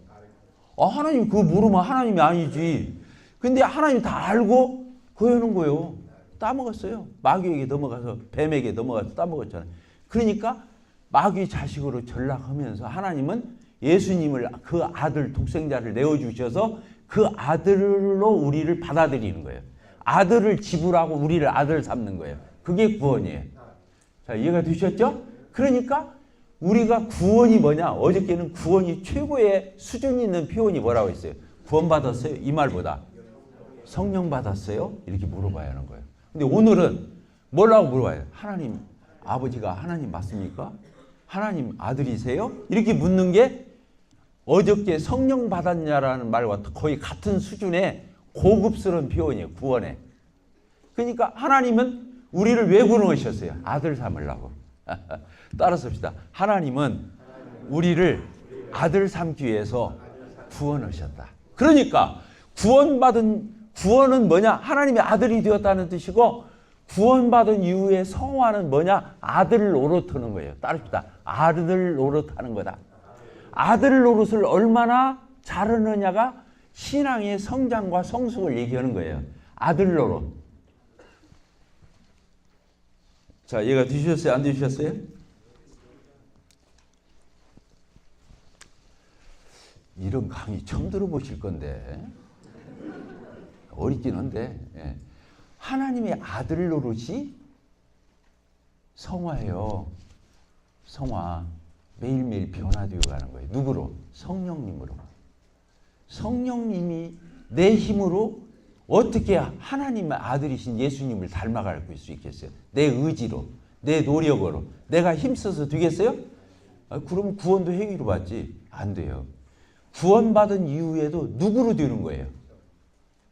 하나님 그거 모르면 하나님이 아니지. 근데 하나님 다 알고 거여놓은 거예요. 따먹었어요. 마귀에게 넘어가서 뱀에게 넘어가서 따먹었잖아요. 그러니까 마귀 자식으로 전락하면서 하나님은 예수님을 그 아들 독생자를 내어주셔서 그 아들로 우리를 받아들이는 거예요. 아들을 지불하고 우리를 아들 삼는 거예요. 그게 구원이에요. 자, 이해가 되셨죠? 그러니까 우리가 구원이 뭐냐? 어저께는 구원이 최고의 수준 있는 표현이 뭐라고 했어요? 구원 받았어요? 이 말보다 성령 받았어요? 이렇게 물어봐야 하는 거예요. 근데 오늘은 뭐라고 물어봐요? 하나님 아버지가 하나님 맞습니까? 하나님 아들이세요? 이렇게 묻는 게 어저께 성령 받았냐라는 말과 거의 같은 수준의 고급스러운 표현이에요. 구원에. 그러니까 하나님은 우리를 왜 구원하셨어요? 아들 삼으려고. 따라서 합시다. 하나님은 우리를 아들 삼기 위해서 구원하셨다. 그러니까 구원은 뭐냐? 하나님의 아들이 되었다는 뜻이고, 구원받은 이후에 성화는 뭐냐? 아들 노릇하는 거예요. 따릅시다. 아들 노릇하는 거다. 아들 노릇을 얼마나 잘하느냐가 신앙의 성장과 성숙을 얘기하는 거예요. 아들 노릇. 자, 얘가 드셨어요? 안 드셨어요? 이런 강의 처음 들어보실 건데 어렵긴 한데, 예. 하나님의 아들 노릇이 성화예요. 성화. 매일매일 변화되어 가는 거예요. 누구로? 성령님으로. 성령님이 내 힘으로 어떻게 하나님의 아들이신 예수님을 닮아갈 수 있겠어요? 내 의지로, 내 노력으로. 내가 힘써서 되겠어요? 그러면 구원도 행위로 받지. 안 돼요. 구원받은 이후에도 누구로 되는 거예요?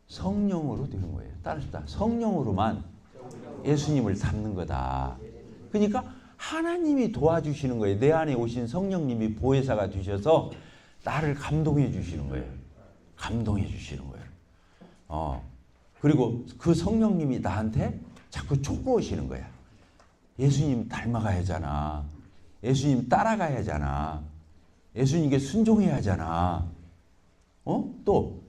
성령으로 되는 거예요. 따라합시다. 성령으로만 예수님을 닮는 거다. 그러니까 하나님이 도와주시는 거예요. 내 안에 오신 성령님이 보혜사가 되셔서 나를 감동해 주시는 거예요. 감동해 주시는 거예요. 그리고 그 성령님이 나한테 자꾸 촉구하시는 거야. 예수님 닮아가야 하잖아. 예수님 따라가야 하잖아. 예수님께 순종해야 하잖아. 또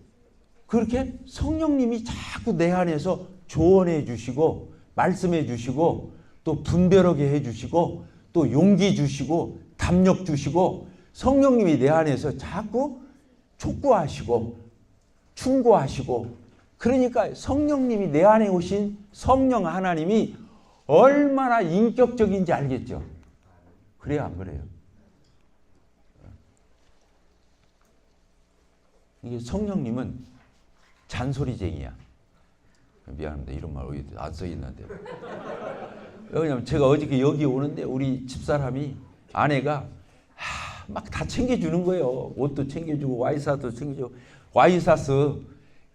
그렇게 성령님이 자꾸 내 안에서 조언해 주시고 말씀해 주시고 또 분별하게 해주시고 또 용기 주시고 담력 주시고 성령님이 내 안에서 자꾸 촉구하시고 충고하시고, 그러니까 성령님이 내 안에 오신 성령 하나님이 얼마나 인격적인지 알겠죠? 그래요, 안 그래요? 이게 성령님은 잔소리쟁이야. 미안합니다. 이런 말 어디 안 써 있는데. 왜냐면 제가 어저께 여기 오는데 우리 집사람이 아내가 막 다 챙겨주는 거예요. 옷도 챙겨주고 와이사스도 챙겨주고. 와이사스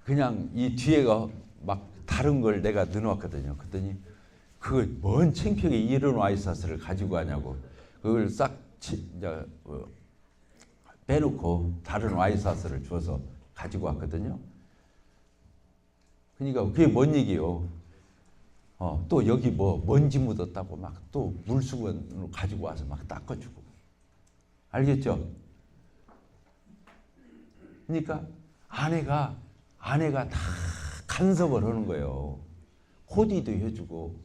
그냥 이 뒤에가 막 다른 걸 내가 넣어놨거든요. 그랬더니 그걸 뭔 창피하게 이런 와이사스를 가지고 가냐고. 그걸 싹 빼놓고 다른 와이사스를 줘서 가지고 왔거든요. 그러니까 그게 뭔 얘기예요? 또 여기 뭐 먼지 묻었다고 막 또 물수건으로 가지고 와서 막 닦아주고. 알겠죠? 그러니까 아내가 다 간섭을 하는 거예요. 코디도 해주고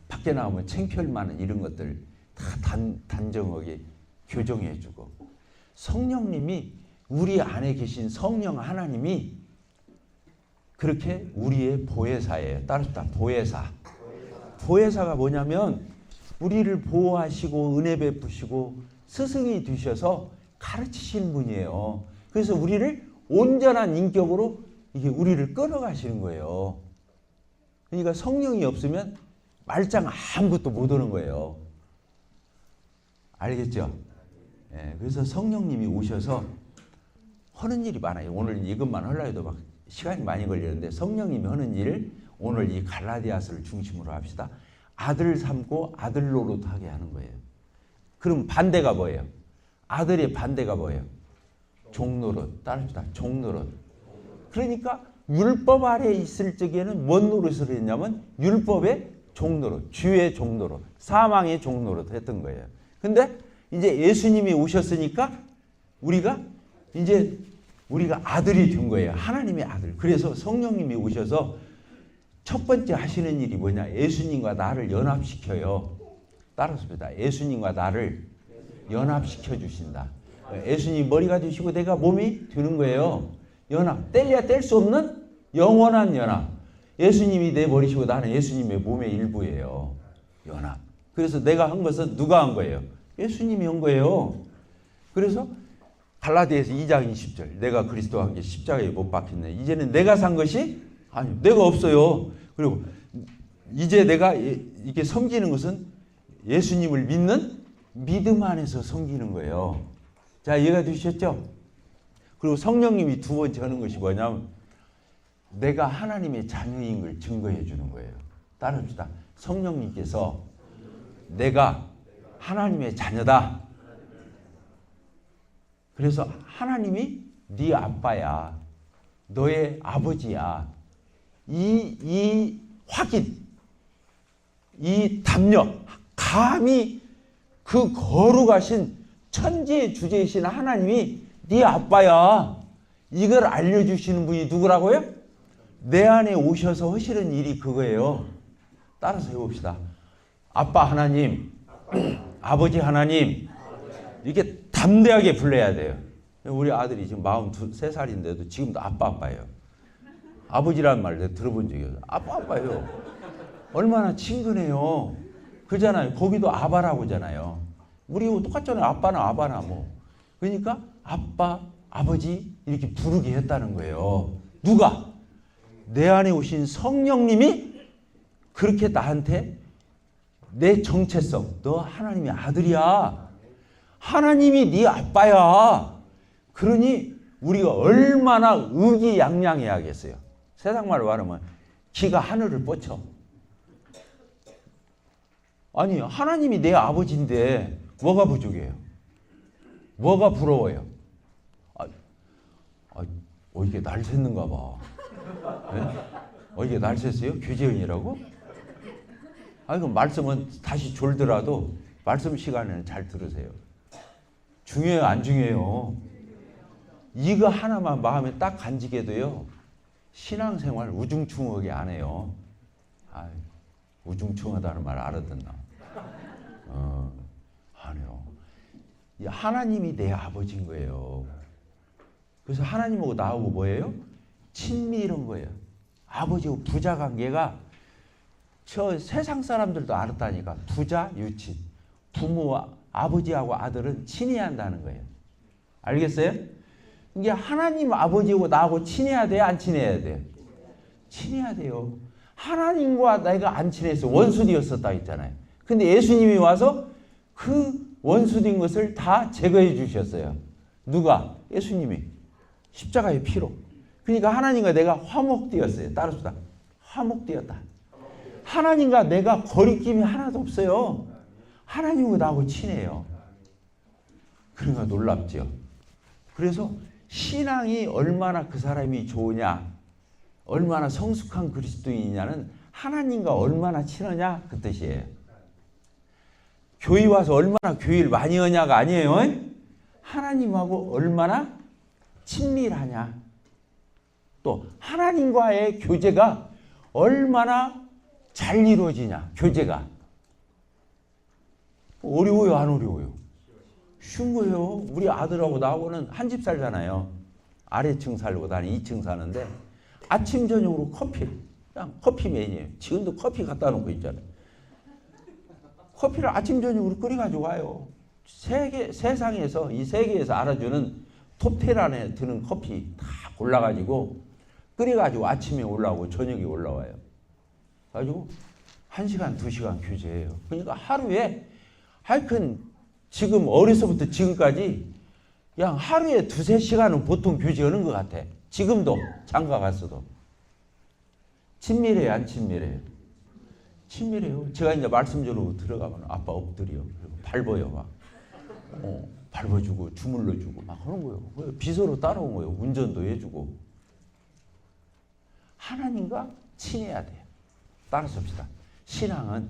밖에 나오면 창피할 만한 이런 것들 다 단정하게 교정해주고. 성령님이 우리 안에 계신 성령 하나님이 그렇게 우리의 보혜사예요. 따라서 보혜사. 보혜사가 뭐냐면 우리를 보호하시고 은혜 베푸시고 스승이 되셔서 가르치시는 분이에요. 그래서 우리를 온전한 인격으로 이게 우리를 끌어가시는 거예요. 그러니까 성령이 없으면 말짱 아무것도 못 오는 거예요. 알겠죠? 예, 그래서 성령님이 오셔서 하는 일이 많아요. 오늘 이것만 하려 해도 막 시간이 많이 걸리는데 성령님이 하는 일 오늘 이 갈라디아서를 중심으로 합시다. 아들 삼고 아들 노릇하게 하는 거예요. 그럼 반대가 뭐예요? 아들의 반대가 뭐예요? 종노릇. 따릅시다. 종노릇. 그러니까 율법 아래 있을 적에는 뭔 노릇을 했냐면 율법의 종노릇, 주의 종노릇, 사망의 종노릇 했던 거예요. 근데 이제 예수님이 오셨으니까 우리가 아들이 된 거예요. 하나님의 아들. 그래서 성령님이 오셔서 첫 번째 하시는 일이 뭐냐? 예수님과 나를 연합시켜요. 따라서입니다. 예수님과 나를 연합시켜 주신다. 예수님 머리가 되시고 내가 몸이 되는 거예요. 연합. 뗄래야 뗄 수 없는 영원한 연합. 예수님이 내 머리시고 나는 예수님의 몸의 일부예요. 연합. 그래서 내가 한 것은 누가 한 거예요? 예수님이 한 거예요. 그래서 갈라디아서 2장 20절 내가 그리스도와 함께 십자가에 못 박혔네. 이제는 내가 산 것이 아니 내가 없어요. 그리고 이제 내가 이게 섬기는 것은 예수님을 믿는 믿음 안에서 섬기는 거예요. 자, 이해가 되셨죠? 그리고 성령님이 두 번째 하는 것이 뭐냐면 내가 하나님의 자녀인 걸 증거해 주는 거예요. 따라합시다. 성령님께서 내가 하나님의 자녀다. 그래서 하나님이 네 아빠야. 너의 아버지야. 이 확인, 이 담력, 감히 그 거룩하신 천지의 주제이신 하나님이 네 아빠야. 이걸 알려주시는 분이 누구라고요? 내 안에 오셔서 하시는 일이 그거예요. 따라서 해봅시다. 아빠 하나님, 아버지 하나님, 이렇게 담대하게 불러야 돼요. 우리 아들이 지금 43살인데도 지금도 아빠예요. 아버지라는 말 들어본 적이 없어요. 아빠예요. 얼마나 친근해요. 그잖아요. 거기도 아바라고 하잖아요. 우리 똑같잖아요. 아빠나 뭐. 그러니까 아빠, 아버지 이렇게 부르게 했다는 거예요. 누가? 내 안에 오신 성령님이 그렇게 나한테 내 정체성, 너 하나님의 아들이야. 하나님이 네 아빠야. 그러니 우리가 얼마나 의기양양해야겠어요. 세상 말로 말하면 기가 하늘을 뻗쳐. 아니 하나님이 내 아버지인데 뭐가 부족해요? 뭐가 부러워요? 이게 날 샜는가 봐. 네? 이게 날 샜어요? 교제원이라고? 그럼 말씀은 다시 졸더라도 말씀 시간에는 잘 들으세요. 중요해요? 안 중요해요? 이거 하나만 마음에 딱 간직해 도요. 신앙생활 우중충하게 안 해요. 우중충하다는 말 알아듣나? 안 해요. 하나님이 내 아버지인 거예요. 그래서 하나님하고 나하고 뭐예요? 친밀한 거예요. 아버지하고 부자 관계가 저 세상 사람들도 알았다니까. 부자, 유친. 부모와 아버지하고 아들은 친해야 한다는 거예요. 알겠어요? 이게 하나님 아버지하고 나하고 친해야 돼요? 안 친해야 돼요? 친해야 돼요. 하나님과 내가 안 친해서 원수되었었다 했잖아요. 근데 예수님이 와서 그 원수된 것을 다 제거해 주셨어요. 누가? 예수님이. 십자가의 피로. 그러니까 하나님과 내가 화목되었어요. 따라서 화목되었다. 하나님과 내가 거리낌이 하나도 없어요. 하나님과 나하고 친해요. 그러니까 놀랍죠. 그래서 신앙이 얼마나 그 사람이 좋으냐, 얼마나 성숙한 그리스도인이냐는 하나님과 얼마나 친하냐 그 뜻이에요. 교회 와서 얼마나 교회를 많이 하냐가 아니에요. 하나님하고 얼마나 친밀하냐. 또 하나님과의 교제가 얼마나 잘 이루어지냐. 교제가 어려워요, 안 어려워요? 쉬운 거예요. 우리 아들하고 나하고는 한 집 살잖아요. 아래층 살고 나는 2층 사는데 아침 저녁으로 커피, 그냥 커피 메인이에요. 지금도 커피 갖다 놓고 있잖아요. 커피를 아침 저녁으로 끓여가지고 와요. 세상에서 이 세계에서 알아주는 톱10 안에 드는 커피 다 골라가지고 끓여가지고 아침에 올라오고 저녁에 올라와요. 가지고 1시간, 2시간 교제해요. 그러니까 하루에 하여튼 지금 어려서부터 지금까지 그냥 하루에 2-3시간은 보통 교제하는 것 같아. 지금도 장가 갔어도. 친밀해요, 안 친밀해요? 친밀해요. 제가 이제 말씀대로 들어가면 아빠 엎드려. 그리고 밟아요, 막. 밟아주고 주물러주고 막 하는 거예요. 비서로 따라온 거예요. 운전도 해주고. 하나님과 친해야 돼요. 따라서 합시다. 신앙은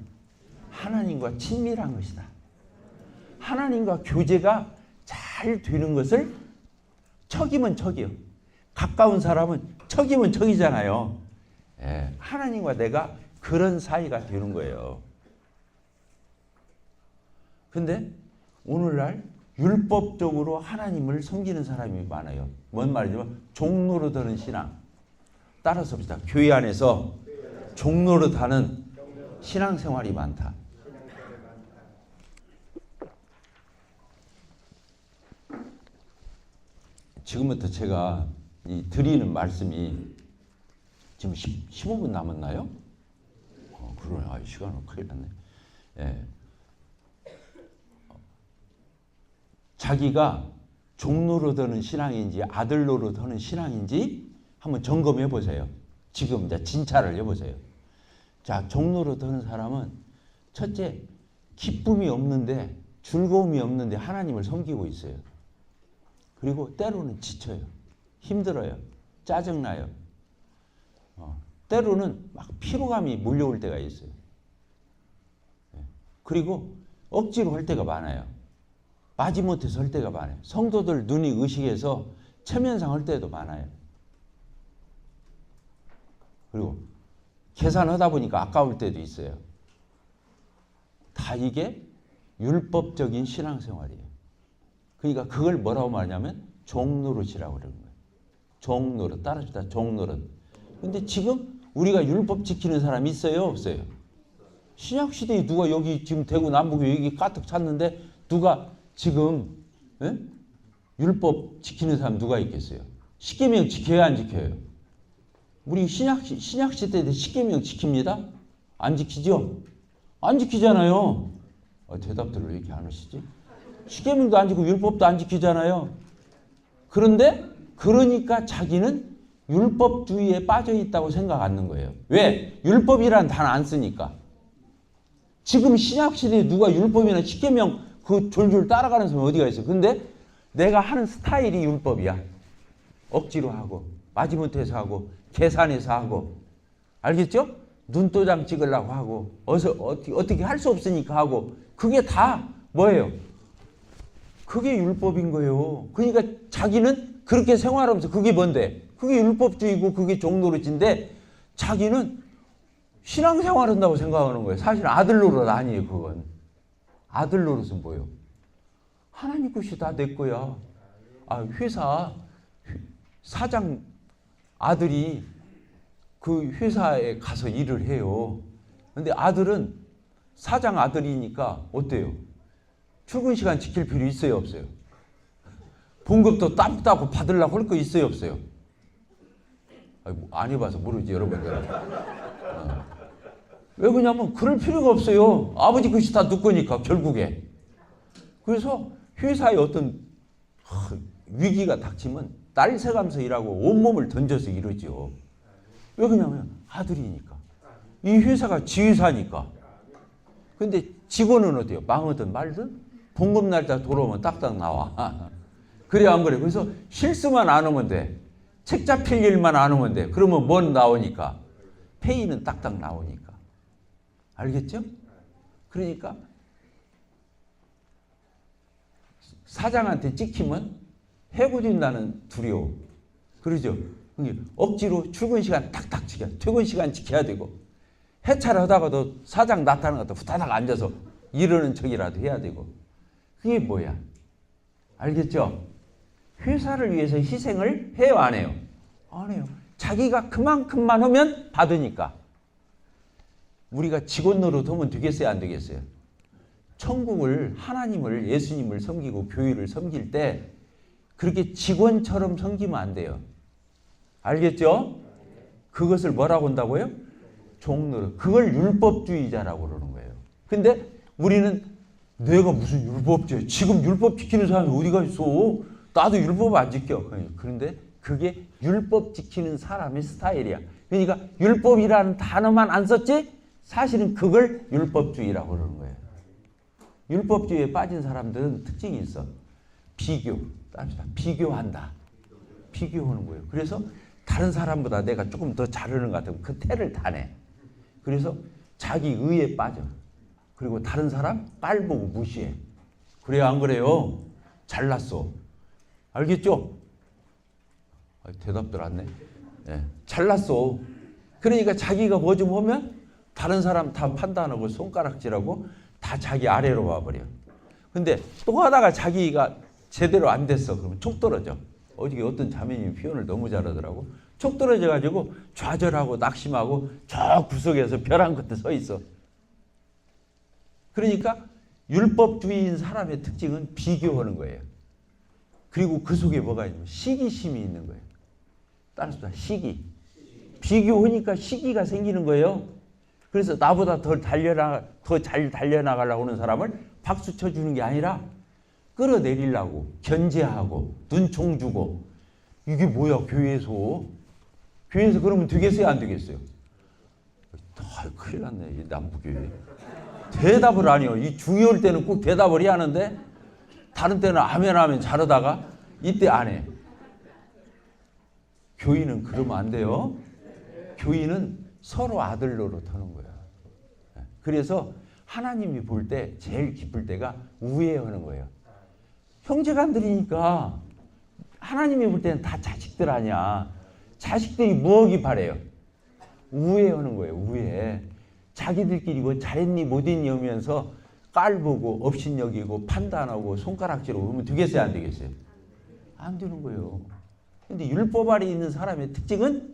하나님과 친밀한 것이다. 하나님과 교제가 잘 되는 것을 척이면 척이요. 가까운 사람은 척이면 척이잖아요. 예, 하나님과 내가 그런 사이가 되는 거예요. 근데 오늘날 율법적으로 하나님을 섬기는 사람이 많아요. 뭔 말이냐면 종노릇하는 신앙. 따라서 봅시다. 교회 안에서 종노릇하는 신앙생활이 많다. 지금부터 제가 드리는 말씀이 지금 15분 남았나요? 그러네. 시간은 큰일 났네. 예. 자기가 종노릇하는 신앙인지 아들 노릇하는 신앙인지 한번 점검해 보세요. 지금 이제 진찰을 해보세요. 자, 종노릇하는 사람은 첫째, 기쁨이 없는데 즐거움이 없는데 하나님을 섬기고 있어요. 그리고 때로는 지쳐요. 힘들어요. 짜증나요. 때로는 막 피로감이 몰려올 때가 있어요. 그리고 억지로 할 때가 많아요. 마지못해서 할 때가 많아요. 성도들 눈이 의식해서 체면상 할 때도 많아요. 그리고 계산하다 보니까 아까울 때도 있어요. 다 이게 율법적인 신앙생활이에요. 그러니까 그걸 뭐라고 말하냐면 종노릇이라고 그러는 거예요. 종노릇. 따라합시다. 종노릇. 근데 지금 우리가 율법 지키는 사람이 있어요? 없어요? 신약시대에 누가 여기 지금 대구 남북에 여기 가득 찼는데 누가 지금 율법 지키는 사람 누가 있겠어요? 십계명 지켜야 안 지켜요? 우리 신약시대 때 십계명 지킵니다? 안 지키죠? 안 지키잖아요. 대답들을 왜 이렇게 안 하시지? 십계명도 안 지키고 율법도 안 지키잖아요. 그런데 그러니까 자기는 율법주의에 빠져 있다고 생각하는 거예요. 왜? 율법이란 단어 안 쓰니까. 지금 신약시대에 누가 율법이나 십계명 그 졸졸 따라가는 사람이 어디가 있어요? 근데 내가 하는 스타일이 율법이야. 억지로 하고 마지못해서 하고 계산해서 하고 알겠죠? 눈도장 찍으려고 하고 어떻게 할 수 없으니까 하고 그게 다 뭐예요? 그게 율법인 거예요. 그러니까 자기는 그렇게 생활하면서 그게 뭔데? 그게 율법주의고 그게 종노릇인데 자기는 신앙생활 한다고 생각하는 거예요. 사실 아들 노릇 아니에요. 그건. 아들 노릇은 뭐예요? 하나님 것이 다 내 거야. 회사 사장 아들이 그 회사에 가서 일을 해요. 근데 아들은 사장 아들이니까 어때요? 출근 시간 지킬 필요 있어요? 없어요? 봉급도 따고 받으려고 할 거 있어요? 없어요? 안 해봐서 모르지 여러분들. 왜 그러냐면 그럴 필요가 없어요. 아버지 것이 다 네 거니까 결국에. 그래서 회사에 어떤 위기가 닥치면 날 새가면서 일하고 온몸을 던져서 이러죠. 왜 그러냐면 아들이니까. 이 회사가 지 회사니까. 근데 직원은 어때요? 망하든 말든 봉급 날짜 돌아오면 딱딱 나와. 그래 안 그래? 그래서 실수만 안 하면 돼. 책 잡힐 일만 안 하면 돼. 그러면 뭔 나오니까? 페이는 딱딱 나오니까. 알겠죠? 그러니까 사장한테 찍히면 해고된다는 두려움. 그러죠? 억지로 출근 시간 딱딱 지켜, 퇴근 시간 지켜야 되고, 해차를 하다가도 사장 나타나는 것도 후다닥 앉아서 이러는 척이라도 해야 되고. 그게 뭐야? 알겠죠? 회사를 위해서 희생을 해요, 안 해요? 안 해요. 자기가 그만큼만 하면 받으니까. 우리가 직원 노릇하면 되겠어요, 안 되겠어요? 천국을, 하나님을, 예수님을 섬기고 교회를 섬길 때 그렇게 직원처럼 섬기면 안 돼요. 알겠죠? 그것을 뭐라고 한다고요? 종노릇. 그걸 율법주의자라고 그러는 거예요. 근데 우리는 내가 무슨 율법주의, 지금 율법 지키는 사람이 어디가 있어? 나도 율법 안 지켜. 그런데 그게 율법 지키는 사람의 스타일이야. 그러니까 율법이라는 단어만 안 썼지 사실은 그걸 율법주의라고 그러는 거예요. 율법주의에 빠진 사람들은 특징이 있어. 비교. 비교한다. 비교하는 거예요. 그래서 다른 사람보다 내가 조금 더 잘하는 것 같으면 그 태를 타네. 그래서 자기 의에 빠져. 그리고 다른 사람 깔보고 무시해. 그래요, 안 그래요? 잘났어. 알겠죠? 대답들 안 해. 네. 잘났어. 그러니까 자기가 뭐 좀 하면 다른 사람 다 판단하고 손가락질하고 다 자기 아래로 와버려. 근데 또 하다가 자기가 제대로 안 됐어. 그러면 촉 떨어져. 어저께 어떤 자매님이 표현을 너무 잘하더라고. 촉 떨어져가지고 좌절하고 낙심하고 저 구석에서 벼랑 끝에 서 있어. 그러니까 율법주의인 사람의 특징은 비교하는 거예요. 그리고 그 속에 뭐가 있냐면 시기심이 있는 거예요. 따라서 시기. 비교하니까 시기가 생기는 거예요. 그래서 나보다 더 잘 달려나가려고 하는 사람을 박수 쳐주는 게 아니라 끌어내리려고 견제하고 눈총 주고. 이게 뭐야, 교회에서. 교회에서 그러면 되겠어요, 안 되겠어요? 큰일 났네, 이 남부교회. 대답을 안 해요. 이 중요할 때는 꼭 대답을 해야 하는데 다른 때는 아멘 하면 잘하다가 이때 안 해. 교인은 그러면 안 돼요. 교인은 서로 아들 노릇하는 거야. 그래서 하나님이 볼 때 제일 기쁠 때가 우애하는 거예요. 형제간들이니까 하나님이 볼 때는 다 자식들 아니야. 자식들이 뭐하기 바래요? 우애하는 거예요. 우애. 자기들끼리 뭐 잘했니 못했니 하면서 깔보고 업신여기고 판단하고 손가락질하고 그러면 되겠어요, 안 되겠어요? 안 되는 거예요. 근데 율법 아래 있는 사람의 특징은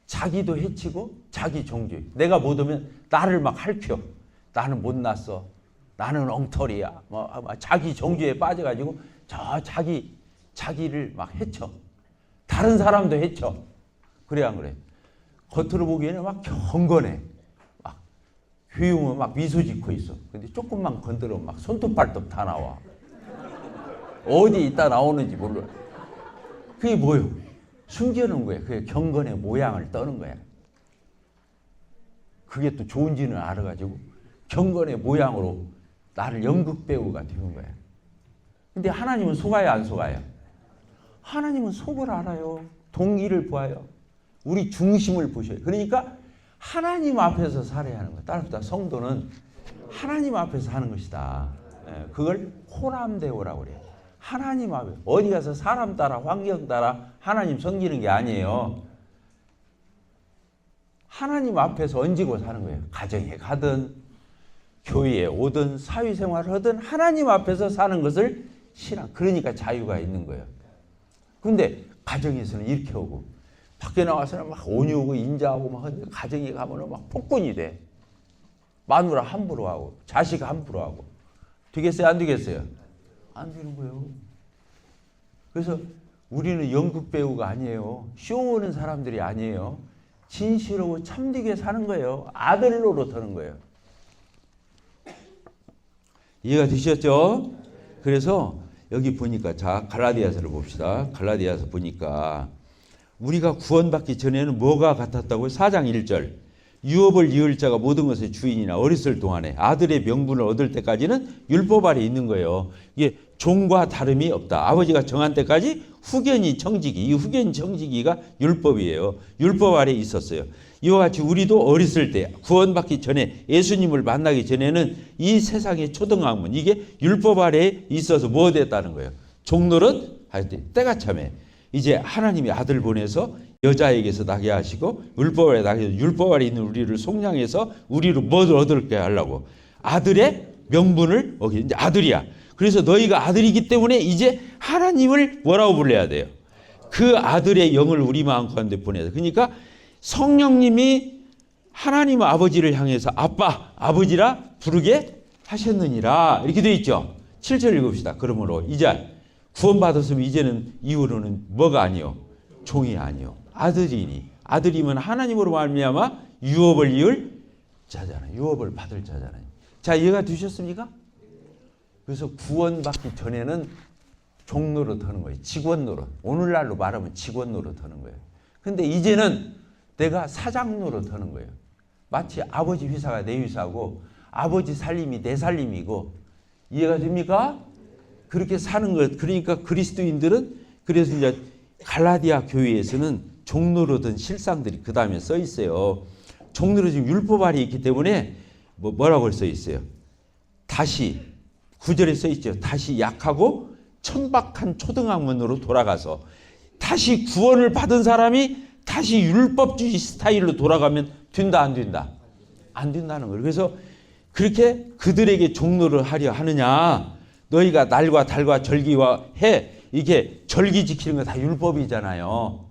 자기도 해치고 자기 정죄. 내가 못하면 나를 막 핥혀. 나는 못났어. 나는 엉터리야. 자기 정죄에 빠져가지고 자기를 막 해쳐. 다른 사람도 해쳐. 그래 안 그래? 겉으로 보기에는 막 경건해. 막 효용은 막 미소 짓고 있어. 근데 조금만 건드리면 막 손톱 발톱 다 나와. 어디 있다 나오는지 몰라. 그게 뭐예요? 숨겨놓은 거예요. 그게 경건의 모양을 떠는 거야. 그게 또 좋은지는 알아가지고 경건의 모양으로 나를 연극배우가 되는 거야. 근데 하나님은 속아요, 안 속아요? 하나님은 속을 알아요. 동기를 보아요. 우리 중심을 보셔요. 그러니까 하나님 앞에서 살아야 하는 거예요. 따라서 성도는 하나님 앞에서 하는 것이다. 그걸 호람대오라고 그래요. 하나님 앞에. 어디 가서 사람 따라 환경 따라 하나님 섬기는 게 아니에요. 하나님 앞에서 얹고 사는 거예요. 가정에 가든 교회에 오든 사회생활을 하든 하나님 앞에서 사는 것을 신앙. 그러니까 자유가 있는 거예요. 근데 가정에서는 이렇게 오고 밖에 나와서는 막 온유하고 인자하고 막 하는데 가정에 가면은 막 폭군이 돼. 마누라 함부로 하고 자식 함부로 하고. 되겠어요, 안 되겠어요? 안 되는 거예요. 그래서 우리는 연극 배우가 아니에요. 쇼하는 사람들이 아니에요. 진실하고 참되게 사는 거예요. 아들 노릇하는 거예요. 이해가 되셨죠? 그래서 여기 보니까 자 갈라디아서를 봅시다. 갈라디아서 보니까 우리가 구원받기 전에는 뭐가 같았다고요? 4장 1절 유업을 이을 자가 모든 것의 주인이나 어렸을 동안에 아들의 명분을 얻을 때까지는 율법 아래 있는 거예요. 이게 종과 다름이 없다. 아버지가 정한 때까지 후견이 청지기, 이 후견 청지기가 율법이에요. 율법 아래 있었어요. 이와 같이 우리도 어렸을 때 구원받기 전에 예수님을 만나기 전에는 이 세상의 초등학문, 이게 율법 아래에 있어서 뭐 됐다는 거예요. 종노릇 할 때 때가 참해. 이제 하나님이 아들 보내서 여자에게서 나게 하시고 율법 아래 나게 해서 율법 아래 있는 우리를 속량해서 우리로 뭘 얻을게 하려고. 아들의 명분을 이제 아들이야. 그래서 너희가 아들이기 때문에 이제 하나님을 뭐라고 불러야 돼요? 그 아들의 영을 우리 마음 가운데 보내서. 그러니까 성령님이 하나님 아버지를 향해서 아빠, 아버지라 부르게 하셨느니라. 이렇게 되어 있죠. 7절 읽읍시다. 그러므로 이제 구원받았으면 이제는 이후로는 뭐가 아니요? 종이 아니요. 아들이니. 아들이면 하나님으로 말미암아 유업을 이을 자잖아요. 유업을 받을 자잖아요. 자, 이해가 되셨습니까? 그래서 구원받기 전에는 종 노릇 하는 거예요. 직원 노릇. 오늘날로 말하면 직원 노릇 하는 거예요. 근데 이제는 내가 사장 노릇 하는 거예요. 마치 아버지 회사가 내 회사고 아버지 살림이 내 살림이고. 이해가 됩니까? 그렇게 사는 것. 그러니까 그리스도인들은 그래서 이제 갈라디아 교회에서는 종 노릇은 실상들이 그 다음에 써 있어요. 종 노릇은 율법 아래 있기 때문에 뭐라고 써 있어요? 다시 9절에 써 있죠. 다시 약하고 천박한 초등학문으로 돌아가서 다시 구원을 받은 사람이 다시 율법주의 스타일로 돌아가면 된다 안 된다? 안 된다는 거예요. 그래서 그렇게 그들에게 종로를 하려 하느냐. 너희가 날과 달과 절기와 해, 이게 절기 지키는 거 다 율법이잖아요.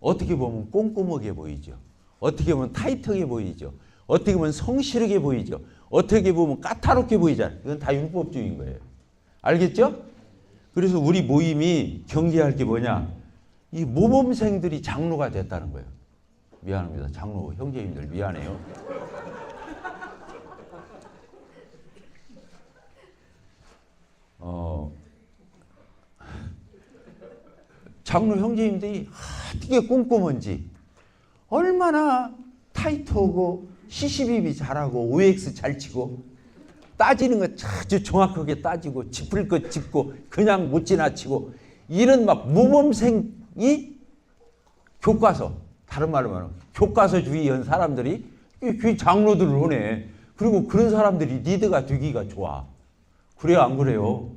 어떻게 보면 꼼꼼하게 보이죠. 어떻게 보면 타이트하게 보이죠. 어떻게 보면 성실하게 보이죠. 어떻게 보면 까다롭게 보이잖아요. 이건 다 율법주의인 거예요. 알겠죠? 그래서 우리 모임이 경계할 게 뭐냐? 이 모범생들이 장로가 됐다는 거예요. 미안합니다. 장로 형제님들 미안해요. 장로 형제님들이 어떻게 꼼꼼한지, 얼마나 타이트하고 시시비비 잘하고 OX 잘 치고 따지는 거 아주 정확하게 따지고 짚을 것 짚고 그냥 못 지나치고 이런 막 모범생이 교과서, 다른 말로 말하면 교과서주의한 사람들이 그 장로들을 하네. 그리고 그런 사람들이 리더가 되기가 좋아. 그래요 안 그래요?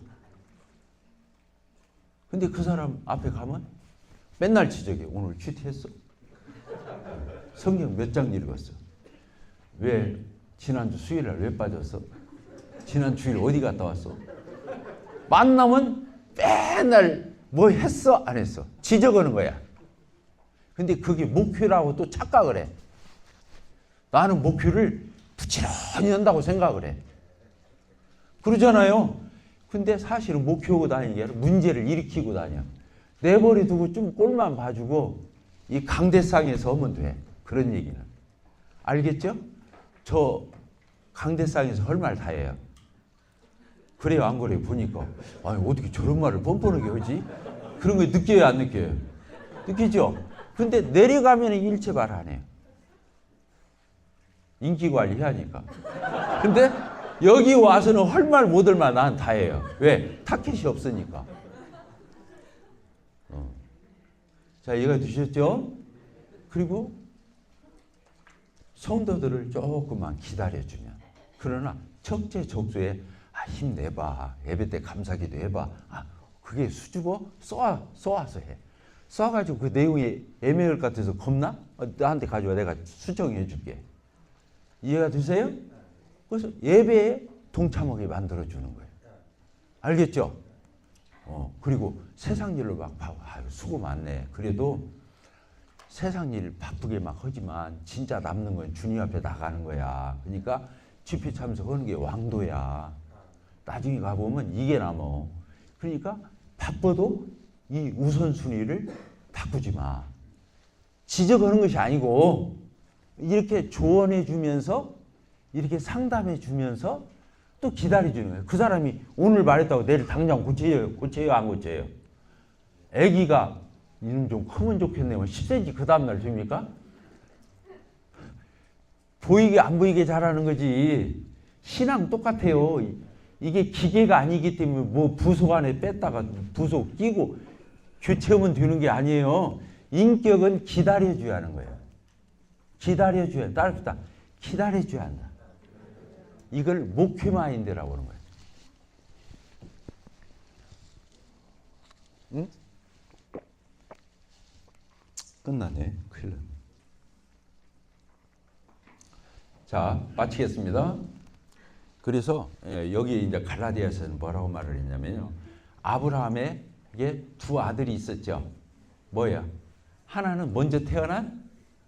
근데 그 사람 앞에 가면 맨날 지적해. 오늘 큐티했어? 성경 몇 장 읽었어? 왜 지난주 수요일날 왜 빠졌어? 지난 주일 어디 갔다 왔어? 만나면 맨날 뭐 했어? 안 했어? 지적하는 거야. 근데 그게 목표라고 또 착각을 해. 나는 목표를 부지런히 한다고 생각을 해. 그러잖아요. 근데 사실은 목표고 다니는 게 아니라 문제를 일으키고 다녀. 내버려 두고 좀 꼴만 봐주고 이 강대상에서 하면 돼. 그런 얘기는. 알겠죠? 저 강대상에서 할 말 다 해요. 그래요 안 그래요? 보니까 아니 어떻게 저런 말을 뻔뻔하게 하지? 그런 거 느껴요 안 느껴요? 느끼죠? 근데 내려가면 일체 말 안 해요. 인기관리 해야 하니까. 근데 여기 와서는 할 말 못 할 말 난 다 해요. 왜? 타켓이 없으니까. 자, 이해가 되셨죠? 그리고 성도들을 조금만 기다려주면, 그러나 적재적소에 힘내봐. 예배 때 감사기도 해봐. 그게 수줍어? 쏘아서 해. 쏴가지고 그 내용이 애매할 것 같아서 겁나? 나한테 가져와. 내가 수정해 줄게. 이해가 되세요? 그래서 예배에 동참하게 만들어주는 거예요. 알겠죠? 그리고 세상 일로 막 수고 많네. 그래도 세상 일 바쁘게 막 하지만 진짜 남는 건 주님 앞에 나가는 거야. 그러니까 집회 참석하는 게 왕도야. 나중에 가보면 이게 남어. 그러니까 바빠도 이 우선순위를 바꾸지 마. 지적하는 것이 아니고 이렇게 조언해 주면서 이렇게 상담해 주면서 또 기다려 주는 거예요. 그 사람이 오늘 말했다고 내일 당장 고쳐요 안 고쳐요? 아기가 이놈 좀 크면 좋겠네요. 10cm 그 다음날 줍니까? 보이게 안 보이게 잘하는 거지. 신앙 똑같아요. 이게 기계가 아니기 때문에 뭐 부속 안에 뺐다가 부속 끼고 교체하면 되는 게 아니에요. 인격은 기다려줘야 하는 거예요. 기다려줘야, 따라붙다. 기다려줘야 한다. 이걸 목회 마인드라고 하는 거예요. 응? 끝나네. 큰일 났네. 자, 마치겠습니다. 그래서 여기 이제 갈라디아서는 뭐라고 말을 했냐면요. 아브라함에게 두 아들이 있었죠. 뭐야? 하나는 먼저 태어난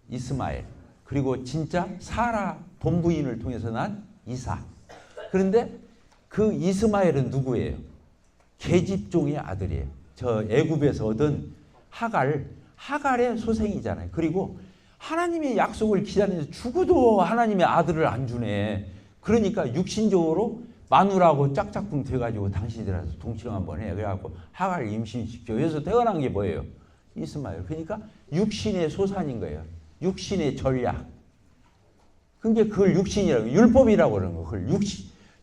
이스마엘, 그리고 진짜 사라 본부인을 통해서 난 이삭. 그런데 그 이스마엘은 누구예요? 계집종의 아들이에요. 저 애굽에서 얻은 하갈의 소생이잖아요. 그리고 하나님의 약속을 기다리면서 죽어도 하나님의 아들을 안 주네. 그러니까 육신적으로 마누라하고 짝짝꿍 돼가지고 당신들한테 동치령 한번 해. 그래갖고 하갈을 임신시켜. 그래서 태어난 게 뭐예요? 이스마엘. 그러니까 육신의 소산인 거예요. 육신의 전략. 그게 그걸 육신이라고, 율법이라고 그러는 거. 그걸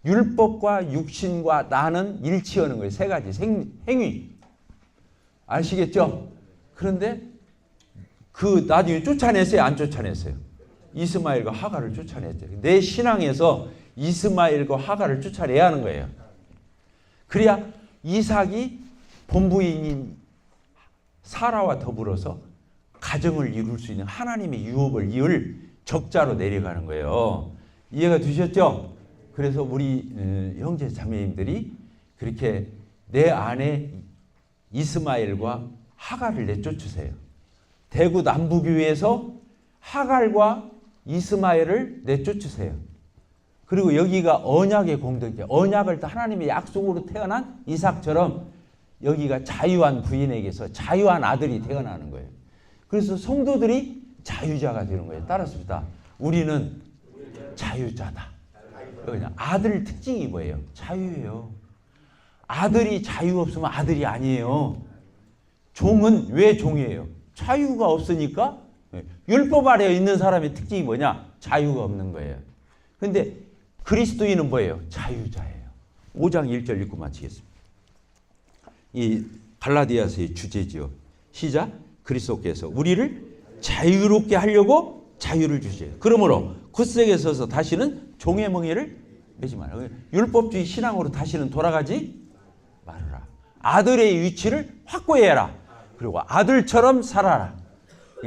율법과 육신과 나는 일치하는 거예요. 세 가지 행위. 아시겠죠? 그런데 그 나중에 쫓아냈어요? 안 쫓아냈어요? 이스마엘과 하갈을 쫓아냈죠. 내 신앙에서 이스마엘과 하갈을 쫓아내야 하는 거예요. 그래야 이삭이 본부인인 사라와 더불어서 가정을 이룰 수 있는 하나님의 유업을 이을 적자로 내려가는 거예요. 이해가 되셨죠? 그래서 우리 형제 자매님들이 그렇게 내 안에 이스마엘과 하갈을 내쫓으세요. 대구 남부교회에서 하갈과 이스마엘을 내쫓으세요. 그리고 여기가 언약의 공동체, 언약을 하나님의 약속으로 태어난 이삭처럼 여기가 자유한 부인에게서 자유한 아들이 태어나는 거예요. 그래서 성도들이 자유자가 되는 거예요. 따라서 우리는 자유자다. 그냥 아들 특징이 뭐예요? 자유예요. 아들이 자유 없으면 아들이 아니에요. 종은 왜 종이에요? 자유가 없으니까. 율법 아래에 있는 사람의 특징이 뭐냐? 자유가 없는 거예요. 근데 그리스도인은 뭐예요? 자유자예요. 5장 1절 읽고 마치겠습니다. 이 갈라디아서의 주제지요. 시작. 그리스도께서 우리를 자유롭게 하려고 자유를 주세요. 그러므로 굳세게 서서 다시는 종의 멍에를 매지 마라. 율법주의 신앙으로 다시는 돌아가지 말아라. 아들의 위치를 확고히 해라. 그리고 아들처럼 살아라.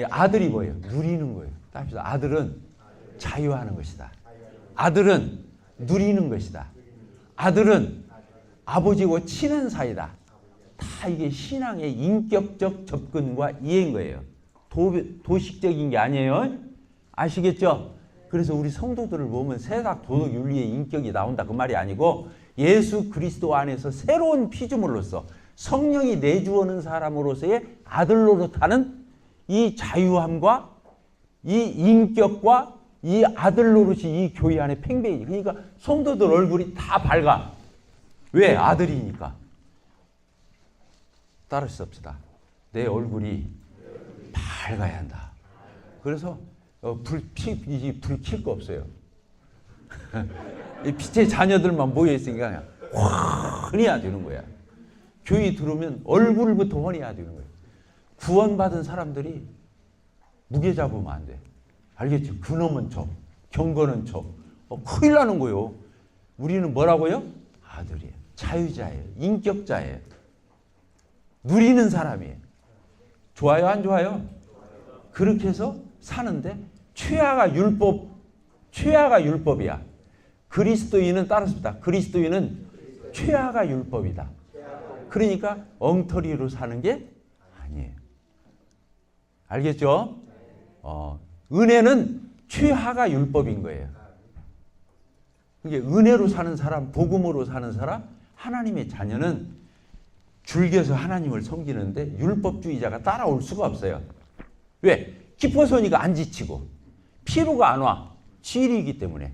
아들이 뭐예요? 누리는 거예요. 따라서 아들은 자유하는 것이다. 아들은 누리는 것이다. 아들은 아버지와 친한 사이다. 다 이게 신앙의 인격적 접근과 이해인 거예요. 도식적인 게 아니에요. 아시겠죠? 그래서 우리 성도들을 보면 세상 도덕 윤리의 인격이 나온다 그 말이 아니고 예수 그리스도 안에서 새로운 피조물로서 성령이 내주어는 사람으로서의 아들 노릇하는 이 자유함과 이 인격과 이 아들 노릇이 이 교회 안에 팽배해지. 그러니까 성도들 얼굴이 다 밝아. 왜? 아들이니까. 따를 수 없다. 내 얼굴이 밝아야 한다. 그래서 불 킬 거 없어요. 이 빛의 자녀들만 모여 있으니까 그냥 환해야 되는 거야. 교회 들어오면 얼굴부터 환해야 되는 거예요. 구원받은 사람들이 무게 잡으면 안 돼. 알겠죠? 그놈은 저, 경건은 저. 큰일 나는 거예요. 우리는 뭐라고요? 아들이에요. 자유자예요. 인격자예요. 누리는 사람이에요. 좋아요? 안 좋아요? 그렇게 해서 사는데 최하가 율법이야. 그리스도인은 따라서 그리스도인은 최하가 율법이다. 그러니까 엉터리로 사는 게 아니에요. 알겠죠? 은혜는 최하가 율법인 거예요. 이게 은혜로 사는 사람, 복음으로 사는 사람, 하나님의 자녀는 즐겨서 하나님을 섬기는데 율법주의자가 따라올 수가 없어요. 왜? 기뻐서니까 안 지치고 피로가 안 와. 지일이기 때문에.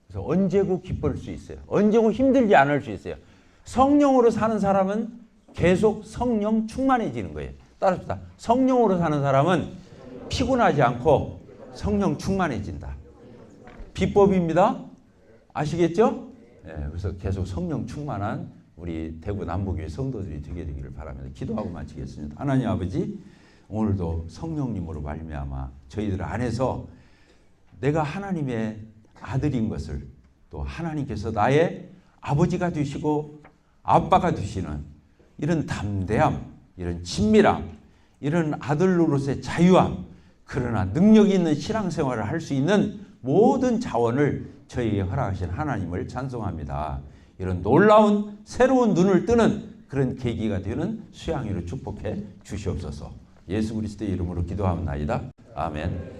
그래서 언제고 기쁠 수 있어요. 언제고 힘들지 않을 수 있어요. 성령으로 사는 사람은 계속 성령 충만해지는 거예요. 따라서 성령으로 사는 사람은 피곤하지 않고 성령 충만해진다. 비법입니다. 아시겠죠? 예, 그래서 계속 성령 충만한 우리 대구 남부교회 성도들이 되게 되기를 바랍니다. 기도하고 마치겠습니다. 하나님 아버지, 오늘도 성령님으로 말미암아 저희들 안에서 내가 하나님의 아들인 것을, 또 하나님께서 나의 아버지가 되시고 아빠가 되시는 이런 담대함, 이런 친밀함, 이런 아들로서의 자유함, 그러나 능력 있는 신앙생활을 할 수 있는 모든 자원을 저희에게 허락하신 하나님을 찬송합니다. 이런 놀라운 새로운 눈을 뜨는 그런 계기가 되는 수양이로 축복해 주시옵소서. 예수 그리스도의 이름으로 기도하옵나이다. 아멘.